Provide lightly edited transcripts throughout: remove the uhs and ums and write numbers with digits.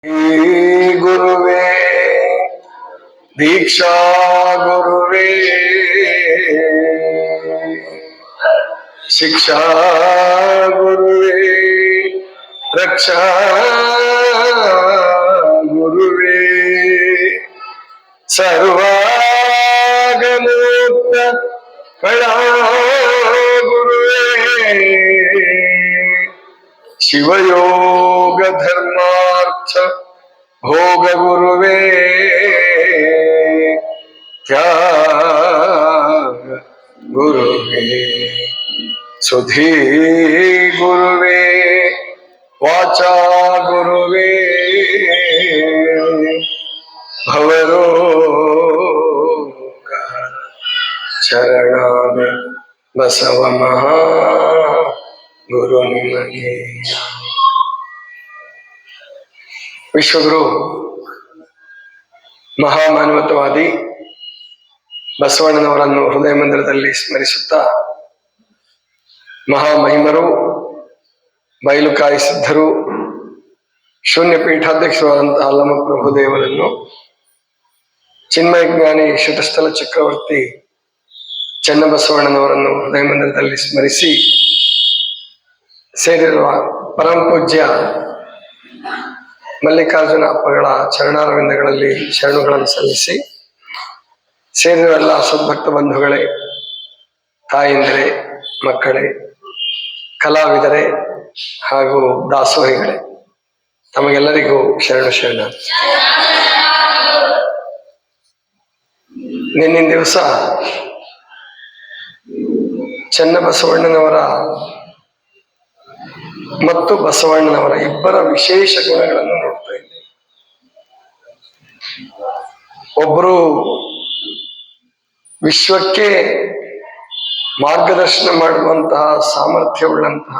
ಗುರುವೇ ದೀಕ್ಷಾ ಗುರುವೇ ಶಿಕ್ಷಾ ಗುರುವೇ ರಕ್ಷಾ ಗುರುವೇ ಸರ್ವಾಗಮೋಕ್ತ ಕಳಾ ಗುರುವೇ ಶಿವಯೋಗ ಧರ್ಮಾರ್ಥ ಭೋಗ ಗುರುವೇ ತ್ಯಾಗ ಗುರುವೇ ಸುಧೀ ಗುರುವೇ ವಾಚಾ ಗುರುವೇ ಭವರೋಗ ಶರಣಾಮ ಬಸವ ಮಹಾ ಗುರು ನಿಮಗೆ. ವಿಶ್ವಗುರು ಮಹಾಮಾನವತವಾದಿ ಬಸವಣ್ಣನವರನ್ನು ಹೃದಯ ಮಂದಿರದಲ್ಲಿ ಸ್ಮರಿಸುತ್ತಾ, ಮಹಾಮಹಿಮರು, ಬಯಲುಕಾಯಿ ಸಿದ್ಧರು, ಶೂನ್ಯ ಪೀಠಾಧ್ಯಕ್ಷರಾದಂತಹ ಅಲ್ಲಮ ಪ್ರಭುದೇವರನ್ನು, ಚಿನ್ಮಯ ಜ್ಞಾನಿ ಶಟಸ್ಥಲ ಚಕ್ರವರ್ತಿ ಚನ್ನಬಸವಣ್ಣನವರನ್ನು ಹೃದಯ ಮಂದಿರದಲ್ಲಿ ಸ್ಮರಿಸಿ ಸೇರಿರುವ ಪರಮ ಪೂಜ್ಯ ಮಲ್ಲಿಕಾರ್ಜುನ ಅಪ್ಪಗಳ ಚರಣಾರವಿಂದಗಳಲ್ಲಿ ಶರಣುಗಳನ್ನು ಸಲ್ಲಿಸಿ, ಸೇರಿರುವ ಎಲ್ಲ ಸದ್ಭಕ್ತ ಬಂಧುಗಳೇ, ತಾಯಂದಿರೇ, ಮಕ್ಕಳೇ, ಕಲಾವಿದರೇ ಹಾಗೂ ದಾಸೋಹಿಗಳೇ, ತಮಗೆಲ್ಲರಿಗೂ ಶರಣ. ನಿನ್ನಿನ ದಿವಸ ಚನ್ನಬಸವಣ್ಣನವರ ಮತ್ತು ಬಸವಣ್ಣನವರ ಇಬ್ಬರ ವಿಶೇಷ ಗುಣಗಳನ್ನು ನೋಡ್ತಾ ಇದ್ದೇವೆ. ಒಬ್ಬರು ವಿಶ್ವಕ್ಕೆ ಮಾರ್ಗದರ್ಶನ ಮಾಡುವಂತಹ ಸಾಮರ್ಥ್ಯವುಳ್ಳಂತಹ,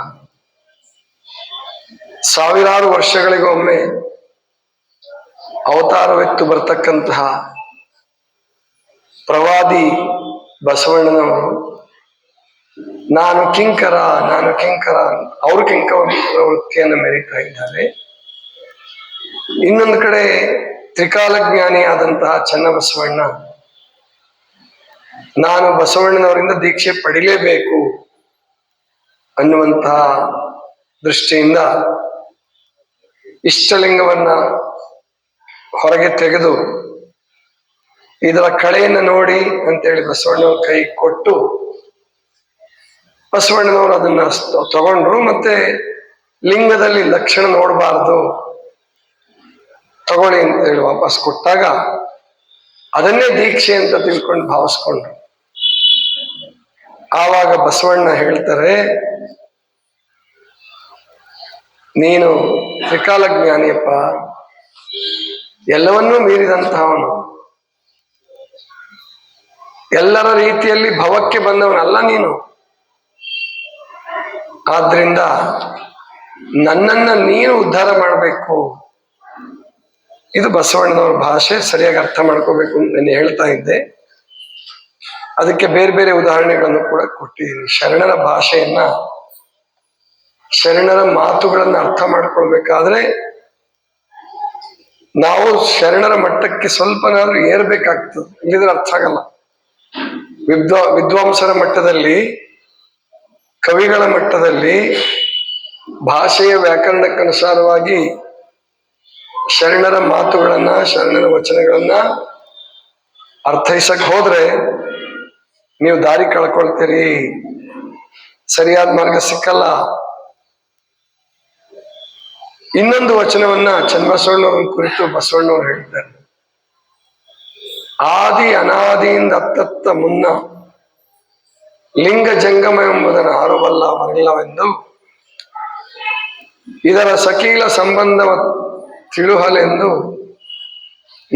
ಸಾವಿರಾರು ವರ್ಷಗಳಿಗೊಮ್ಮೆ ಅವತಾರವೆತ್ತು ಬರ್ತಕ್ಕಂತಹ ಪ್ರವಾದಿ ಬಸವಣ್ಣನವರು ನಾನು ಕಿಂಕರ ಅವರು ಕಿಂಕರ ವೃತ್ತಿಯನ್ನು ಮೆರೀತಾ ಇದ್ದಾರೆ. ಇನ್ನೊಂದು ಕಡೆ ತ್ರಿಕಾಲಜ್ಞಾನಿಯಾದಂತಹ ಚನ್ನಬಸವಣ್ಣ ನಾನು ಬಸವಣ್ಣನವರಿಂದ ದೀಕ್ಷೆ ಪಡಿಲೇಬೇಕು ಅನ್ನುವಂತಹ ದೃಷ್ಟಿಯಿಂದ ಇಷ್ಟಲಿಂಗವನ್ನ ಹೊರಗೆ ತೆಗೆದು ಇದರ ಕಳೆಯನ್ನು ನೋಡಿ ಅಂತೇಳಿ ಬಸವಣ್ಣವ್ರ ಕೈ ಕೊಟ್ಟು ಬಸವಣ್ಣನವರು ಅದನ್ನ ತಗೊಂಡ್ರು. ಮತ್ತೆ ಲಿಂಗದಲ್ಲಿ ಲಕ್ಷಣ ನೋಡಬಾರ್ದು, ತಗೊಳ್ಳಿ ಅಂತ ಹೇಳಿ ವಾಪಸ್ ಕೊಟ್ಟಾಗ ಅದನ್ನೇ ದೀಕ್ಷೆ ಅಂತ ತಿಳ್ಕೊಂಡು ಭಾವಿಸ್ಕೊಂಡ್ರು. ಆವಾಗ ಬಸವಣ್ಣ ಹೇಳ್ತಾರೆ, ನೀನು ತ್ರಿಕಾಲಜ್ಞಾನಿಯಪ್ಪ, ಎಲ್ಲವನ್ನೂ ಮೀರಿದಂತಹವನು, ಎಲ್ಲರ ರೀತಿಯಲ್ಲಿ ಭವಕ್ಕೆ ಬಂದವನಲ್ಲ ನೀನು. ಆದ್ರಿಂದ ನನ್ನನ್ನ ನೀನು ಉದ್ಧಾರ ಮಾಡಬೇಕು. ಇದು ಬಸವಣ್ಣನವರ ಭಾಷೆ, ಸರಿಯಾಗಿ ಅರ್ಥ ಮಾಡ್ಕೋಬೇಕು ಅಂತ ನಾನು ಹೇಳ್ತಾ ಇದ್ದೆ. ಅದಕ್ಕೆ ಬೇರೆ ಬೇರೆ ಉದಾಹರಣೆಗಳನ್ನು ಕೂಡ ಕೊಟ್ಟಿದ್ದೀನಿ. ಶರಣರ ಭಾಷೆಯನ್ನ, ಶರಣರ ಮಾತುಗಳನ್ನ ಅರ್ಥ ಮಾಡ್ಕೊಳ್ಬೇಕಾದ್ರೆ ನಾವು ಶರಣರ ಮಟ್ಟಕ್ಕೆ ಸ್ವಲ್ಪನಾದ್ರೂ ಏರ್ಬೇಕಾಗ್ತದೆ, ಇಲ್ಲಿದ್ರೆ ಅರ್ಥ ಆಗಲ್ಲ. ವಿದ್ವಾಂಸರ ಮಟ್ಟದಲ್ಲಿ, ಕವಿಗಳ ಮಟ್ಟದಲ್ಲಿ, ಭಾಷೆಯ ವ್ಯಾಕರಣಕ್ಕನುಸಾರವಾಗಿ ಶರಣರ ಮಾತುಗಳನ್ನ, ಶರಣರ ವಚನಗಳನ್ನ ಅರ್ಥೈಸಕ್ ಹೋದ್ರೆ ನೀವು ದಾರಿ ಕಳ್ಕೊಳ್ತೀರಿ, ಸರಿಯಾದ ಮಾರ್ಗ ಸಿಕ್ಕಲ್ಲ. ಇನ್ನೊಂದು ವಚನವನ್ನ ಚನ್ನಬಸವಣ್ಣವ್ರ ಕುರಿತು ಬಸವಣ್ಣವ್ರು ಹೇಳ್ತಾರೆ, ಆದಿ ಅನಾದಿಯಿಂದ ಅತ್ತತ್ತ ಮುನ್ನ ಲಿಂಗ ಜಂಗಮ ಎಂಬುದನ್ನು ಆರುವಲ್ಲ ಬರಲ್ಲವೆಂದು ಇದರ ಸಕೀಲ ಸಂಬಂಧವ ತಿಳುಹಲೆಂದು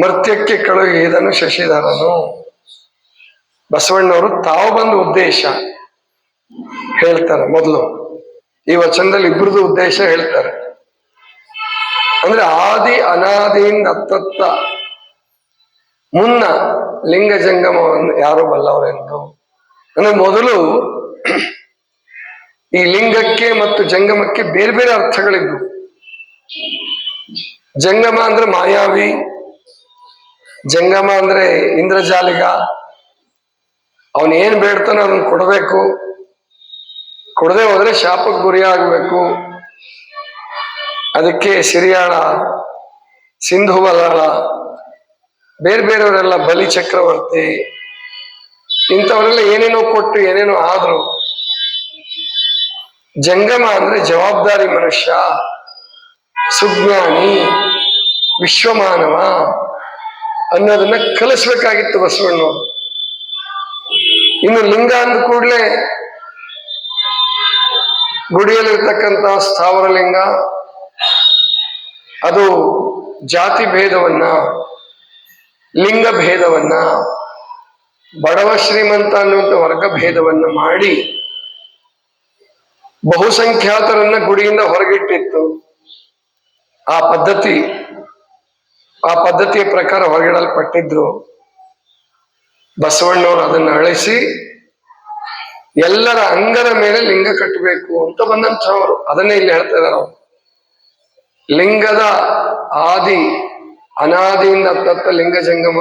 ಮರ್ತ್ಯಕ್ಕೆ ಕಳುಹಿದನು ಶಶಿಧರನು. ಬಸವಣ್ಣವರು ತಾವು ಬಂದ ಉದ್ದೇಶ ಹೇಳ್ತಾರೆ. ಮೊದಲು ಈ ವಚನದಲ್ಲಿ ಇಬ್ಬರದು ಉದ್ದೇಶ ಹೇಳ್ತಾರೆ. ಅಂದ್ರೆ ಆದಿ ಅನಾದಿಯಿಂದ ಅತ್ತತ್ತ ಮುನ್ನ ಲಿಂಗ ಜಂಗಮವನ್ನು ಯಾರು ಬಲ್ಲವರೆಂದು. ಅಂದ್ರೆ ಮೊದಲು ಈ ಲಿಂಗಕ್ಕೆ ಮತ್ತು ಜಂಗಮಕ್ಕೆ ಬೇರೆ ಬೇರೆ ಅರ್ಥಗಳಿದ್ವು. ಜಂಗಮ ಅಂದ್ರೆ ಮಾಯಾವಿ, ಜಂಗಮ ಅಂದ್ರೆ ಇಂದ್ರಜಾಲಿಗ. ಅವನ್ ಏನ್ ಬೇಡ್ತಾನೋ ಅದನ್ನ ಕೊಡಬೇಕು, ಕೊಡದೆ ಹೋದ್ರೆ ಶಾಪಕ್ಕೆ ಗುರಿ ಆಗ್ಬೇಕು. ಅದಕ್ಕೆ ಸಿರಿಯಾಳ, ಸಿಂಧು ಬಲ್ಲಾಳ, ಬೇರೆ ಬೇರೆಯವರೆಲ್ಲ, ಬಲಿ ಚಕ್ರವರ್ತಿ, ಇಂಥವರೆಲ್ಲ ಏನೇನೋ ಕೊಟ್ಟು ಏನೇನೋ ಆದ್ರು. ಜಂಗಮ ಅಂದ್ರೆ ಜವಾಬ್ದಾರಿ ಮನುಷ್ಯ, ಸುಜ್ಞಾನಿ, ವಿಶ್ವಮಾನವ ಅನ್ನೋದನ್ನ ಕಲಿಸ್ಬೇಕಾಗಿತ್ತು ಬಸವಣ್ಣವರು. ಇನ್ನು ಲಿಂಗ ಅಂದ ಕೂಡಲೇ ಗುಡಿಯಲ್ಲಿರ್ತಕ್ಕಂಥ ಸ್ಥಾವರ ಲಿಂಗ, ಅದು ಜಾತಿ ಭೇದವನ್ನ, ಲಿಂಗ ಭೇದವನ್ನ, ಬಡವ ಶ್ರೀಮಂತ ಅನ್ನುವಂಥ ವರ್ಗ ಭೇದವನ್ನ ಮಾಡಿ ಬಹುಸಂಖ್ಯಾತರನ್ನ ಗುಡಿಯಿಂದ ಹೊರಗಿಟ್ಟಿತ್ತು. ಆ ಪದ್ಧತಿಯ ಪ್ರಕಾರ ಹೊರಗಿಡಲ್ಪಟ್ಟಿದ್ರು. ಬಸವಣ್ಣವರು ಅದನ್ನು ಅಳಿಸಿ ಎಲ್ಲರ ಅಂಗದ ಮೇಲೆ ಲಿಂಗ ಕಟ್ಟಬೇಕು ಅಂತ ಬಂದಂಥವ್ರು. ಅದನ್ನೇ ಇಲ್ಲಿ ಹೇಳ್ತಾ ಇದಾರೆ ಅವರು. ಲಿಂಗದ ಆದಿ, ಅನಾದಿಯಿಂದ ತತ್ತ ಲಿಂಗ ಜಂಗಮ,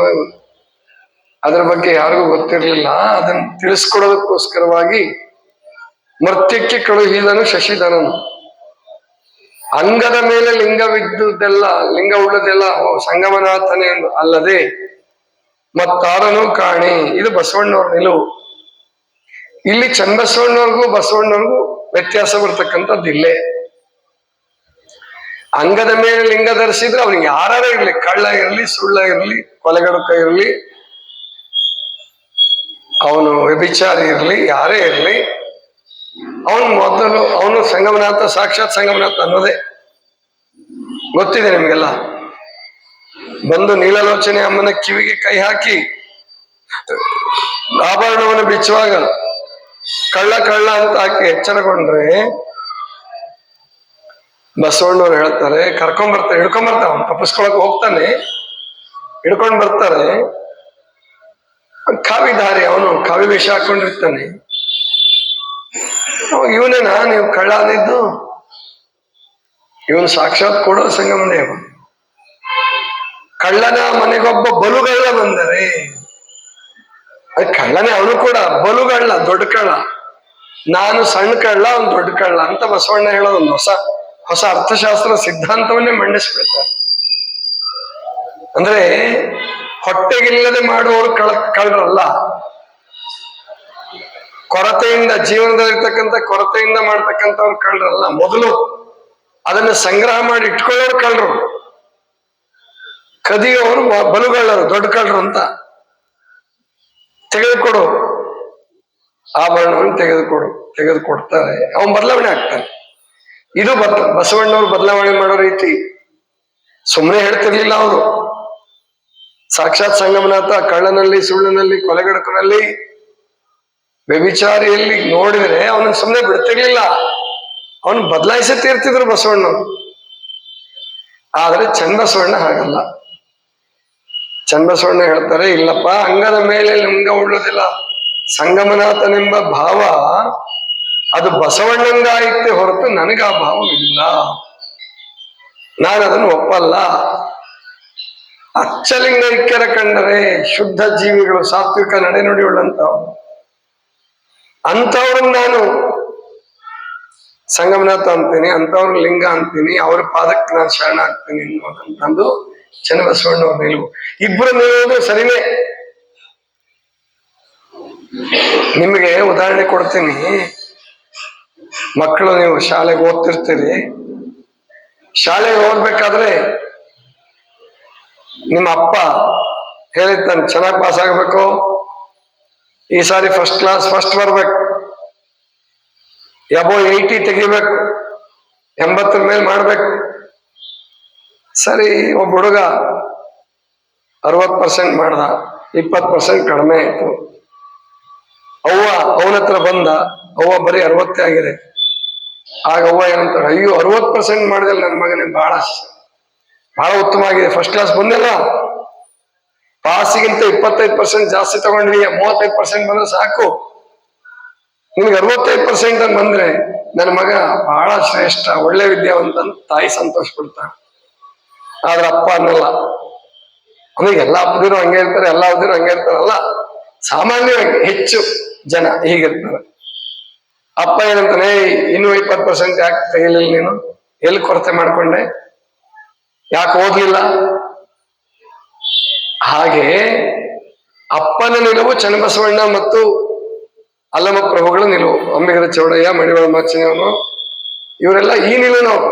ಅದರ ಬಗ್ಗೆ ಯಾರಿಗೂ ಗೊತ್ತಿರಲಿಲ್ಲ. ಅದನ್ನು ತಿಳಿಸ್ಕೊಡೋದಕ್ಕೋಸ್ಕರವಾಗಿ ಮರ್ತ್ಯಕ್ಕೆ ಕಳುಹಿದನು ಶಶಿಧರನು. ಅಂಗದ ಮೇಲೆ ಲಿಂಗವಿದ್ದುದೆಲ್ಲ, ಲಿಂಗ ಉಳ್ಳದೆಲ್ಲ ಸಂಗಮನಾಥನೇ ಅಲ್ಲದೆ ಮತ್ತಾರನೂ ಕಾಣೆ. ಇದು ಬಸವಣ್ಣವ್ರ ನಿಲುವು. ಇಲ್ಲಿ ಚನ್ನಬಸವಣ್ಣವ್ರಿಗೂ ಬಸವಣ್ಣವ್ರಿಗೂ ವ್ಯತ್ಯಾಸ ಬರ್ತಕ್ಕಂಥದ್ದು ಇಲ್ಲೇ. ಅಂಗದ ಮೇಲೆ ಲಿಂಗ ಧರಿಸಿದ್ರೆ ಅವನಿಗೆ ಯಾರೇ ಇರ್ಲಿ, ಕಳ್ಳ ಇರಲಿ, ಸುಳ್ಳ ಇರಲಿ, ಕೊಲೆಗಡುಕ ಇರಲಿ, ಅವನು ವ್ಯಭಿಚಾರಿ ಇರಲಿ, ಯಾರೇ ಇರಲಿ, ಅವನು ಸಂಗಮನಾಥ, ಸಾಕ್ಷಾತ್ ಸಂಗಮನಾಥ ಅನ್ನೋದೇ ಗೊತ್ತಿದೆ ನಿಮ್ಗೆಲ್ಲ. ಬಂದು ನೀಲಲೋಚನೆ ಅಮ್ಮನ ಕಿವಿಗೆ ಕೈ ಹಾಕಿ ಆಭರಣವನ್ನು ಬಿಚ್ಚುವಾಗ ಕಳ್ಳ ಕಳ್ಳ ಅಂತ ಹಾಕಿ ಎಚ್ಚರಗೊಂಡ್ರೆ ಬಸವಣ್ಣವ್ರು ಹೇಳ್ತಾರೆ, ಹಿಡ್ಕೊಂಡ್ಬರ್ತಾರೆ, ಅವನು ತಪ್ಪಿಸ್ಕೊಳಕ್ ಹೋಗ್ತಾನೆ, ಹಿಡ್ಕೊಂಡ್ ಬರ್ತಾರೆ. ಕಾವಿಧಾರಿ, ಅವನು ಕಾವಿ ವೇಷ ಹಾಕೊಂಡಿರ್ತಾನೆ. ಇವನೇನಾ ನೀವು ಕಳ್ಳ ಅಂದಿದ್ದು? ಇವನು ಸಾಕ್ಷಾತ್ ಕೊಡೋ ಸಂಗಮದೇವ. ಕಳ್ಳನ ಮನೆಗೊಬ್ಬ ಬಲುಗಳ್ಳ ಬಂದರೆ, ಕಳ್ಳನೇ ಅವನು ಕೂಡ, ಬಲುಗಳ್ಳ, ದೊಡ್ಡ ಕಳ್ಳ. ನಾನು ಸಣ್ಣ ಕಳ್ಳ, ಅವನು ದೊಡ್ಡ ಕಳ್ಳ ಅಂತ ಬಸವಣ್ಣ ಹೇಳೋದು ಒಂದು ಹೊಸ ಅರ್ಥಶಾಸ್ತ್ರ ಸಿದ್ಧಾಂತವನ್ನೇ ಮಂಡಿಸ್ಬಿಡ್ತಾರೆ. ಅಂದ್ರೆ ಹೊಟ್ಟೆಗಿಲ್ಲದೆ ಮಾಡುವವರು ಕಳ್ಳರಲ್ಲ, ಕೊರತೆಯಿಂದ, ಜೀವನದಲ್ಲಿರ್ತಕ್ಕಂಥ ಕೊರತೆಯಿಂದ ಮಾಡ್ತಕ್ಕಂಥವ್ರು ಕಳ್ಳರಲ್ಲ. ಮೊದಲು ಅದನ್ನ ಸಂಗ್ರಹ ಮಾಡಿ ಇಟ್ಕೊಳ್ಳೋರು ಕಳ್ಳರು, ಕದಿಯೋರು ಬಲುಗಳ್ಳರು, ದೊಡ್ಡ ಕಳ್ಳರು ಅಂತ. ತೆಗೆದುಕೊಡು ಆಭರಣವನ್ನು, ತೆಗೆದುಕೊಡ್ತಾರೆ, ಅವನ್ ಬದಲಾವಣೆ ಆಗ್ತಾನೆ. ಇದು ಬಸವಣ್ಣವ್ರು ಬದಲಾವಣೆ ಮಾಡೋ ರೀತಿ. ಸುಮ್ಮನೆ ಹೇಳ್ತಿರ್ಲಿಲ್ಲ ಅವರು. ಸಾಕ್ಷಾತ್ ಸಂಗಮನಾಥ ಕಳ್ಳನಲ್ಲಿ, ಸುಳ್ಳಿನಲ್ಲಿ, ಕೊಲೆಗಡಕನಲ್ಲಿ, ವ್ಯಭಿಚಾರಿಯಲ್ಲಿ ನೋಡಿದ್ರೆ ಅವನನ್ನು ಸುಮ್ಮನೆ ಬಿಡ್ತಿರ್ಲಿಲ್ಲ, ಅವನು ಬದಲಾಯಿಸಿ ತೀರ್ತಿದ್ರು ಬಸವಣ್ಣವ್ರು. ಆದ್ರೆ ಚನ್ನಬಸವಣ್ಣ ಹಾಗಲ್ಲ. ಚನ್ನಬಸವಣ್ಣ ಹೇಳ್ತಾರೆ, ಇಲ್ಲಪ್ಪ, ಅಂಗದ ಮೇಲೆ ಲಿಂಗ ಉಳ್ಳೋದಿಲ್ಲ, ಸಂಗಮನಾಥನೆಂಬ ಭಾವ ಅದು ಬಸವಣ್ಣಂಗಾಯಿತೆ ಹೊರತು ನನಗ ಆ ಭಾವವಿಲ್ಲ, ನಾನು ಅದನ್ನು ಒಪ್ಪಲ್ಲ. ಅಚ್ಚಲಿಂಗೈಕ್ಯರ ಕಂಡರೆ ಶುದ್ಧ ಜೀವಿಗಳು, ಸಾತ್ವಿಕ ನಡೆನುಡಿ ಉಳ್ಳಂತವ್ರು, ಅಂಥವ್ರನ್ನ ನಾನು ಸಂಗಮನಾಥ ಅಂತೀನಿ, ಅಂಥವ್ರ ಲಿಂಗ ಅಂತೀನಿ, ಅವ್ರ ಪಾದಕ್ಕೆ ನಾನು ಶರಣ ಆಗ್ತೀನಿ ಅನ್ನೋದಂತಂದು ಚನ್ನಬಸವಣ್ಣವ್ರ ನಿಲುವು. ಇಬ್ರು ನಿಲ್ಲೋದು ಸರಿನೇ. ನಿಮಗೆ ಉದಾಹರಣೆ ಕೊಡ್ತೀನಿ. ಮಕ್ಕಳು, ನೀವು ಶಾಲೆಗೆ ಓದ್ತಿರ್ತೀರಿ. ಶಾಲೆಗೆ ಓದ್ಬೇಕಾದ್ರೆ ನಿಮ್ಮ ಅಪ್ಪ ಹೇಳಿರ್ತಾನೆ, ಚೆನ್ನಾಗಿ ಪಾಸ್ ಆಗ್ಬೇಕು, ಈ ಸಾರಿ ಫಸ್ಟ್ ಬರ್ಬೇಕು, ಎಬೋ 80 ತೆಗಿಬೇಕು, 80 ಮೇಲೆ ಮಾಡ್ಬೇಕು. ಸರಿ, ಒಬ್ಬ ಹುಡುಗ 60% ಮಾಡ್ದ, 20% ಕಡಿಮೆ ಆಯ್ತು. ಅವನ ಹತ್ರ ಬಂದ, ಅವ್ವ ಬರೀ 60 ಆಗಿದೆ. ಆಗ ಅವ್ವ ಏನಂತಾರೆ, ಅಯ್ಯೋ 60% ಮಾಡಿದಲ್ಲಿ ನನ್ನ ಮಗನೇ ಬಹಳ ಉತ್ತಮ ಆಗಿದೆ, ಫಸ್ಟ್ ಕ್ಲಾಸ್ ಬಂದಿಲ್ಲ, ಪಾಸಿಗಿಂತ 25% ಜಾಸ್ತಿ ತಗೊಂಡ್ವಿ, 35% ಬಂದ್ರೆ ಸಾಕು, ನಿಮ್ಗೆ 65% ಅಂತ ಬಂದ್ರೆ ನನ್ನ ಮಗ ಬಹಳ ಶ್ರೇಷ್ಠ, ಒಳ್ಳೆ ವಿದ್ಯಾವಂತ ಅಂತ ತಾಯಿ ಸಂತೋಷ ಪಡ್ತಾಳೆ. ಆದ್ರ ಅಪ್ಪ ಅನ್ನಲ್ಲ. ಅಂದ್ರೆ ಎಲ್ಲಾ ಅಪ್ಪದಿರು ಹಂಗೆ ಇರ್ತಾರೆ, ಎಲ್ಲಾ ಅವದಿರು ಹಂಗೆ ಇರ್ತಾರಲ್ಲ, ಸಾಮಾನ್ಯವಾಗಿ ಹೆಚ್ಚು ಜನ ಹೀಗಿರ್ತಾರೆ. ಅಪ್ಪ ಏನಂತಾನೆ, ಇನ್ನೂ 20% ಯಾಕೆ ತೆಗಿಲಿಲ್ಲ ನೀನು, ಎಲ್ಲಿ ಕೊರತೆ ಮಾಡ್ಕೊಂಡೆ, ಯಾಕೆ ಓದ್ಲಿಲ್ಲ? ಹಾಗೆ ಅಪ್ಪನ ನಿಲುವು ಚನ್ನಬಸವಣ್ಣ ಮತ್ತು ಅಲ್ಲಮ ಪ್ರಭುಗಳ ನಿಲುವು, ಅಂಬಿಗರ ಚೌಡಯ್ಯ, ಮಡಿವಾಳ ಮಾಚಿನವನು, ಇವರೆಲ್ಲ ಈ ನಿಲುವಿನವರು.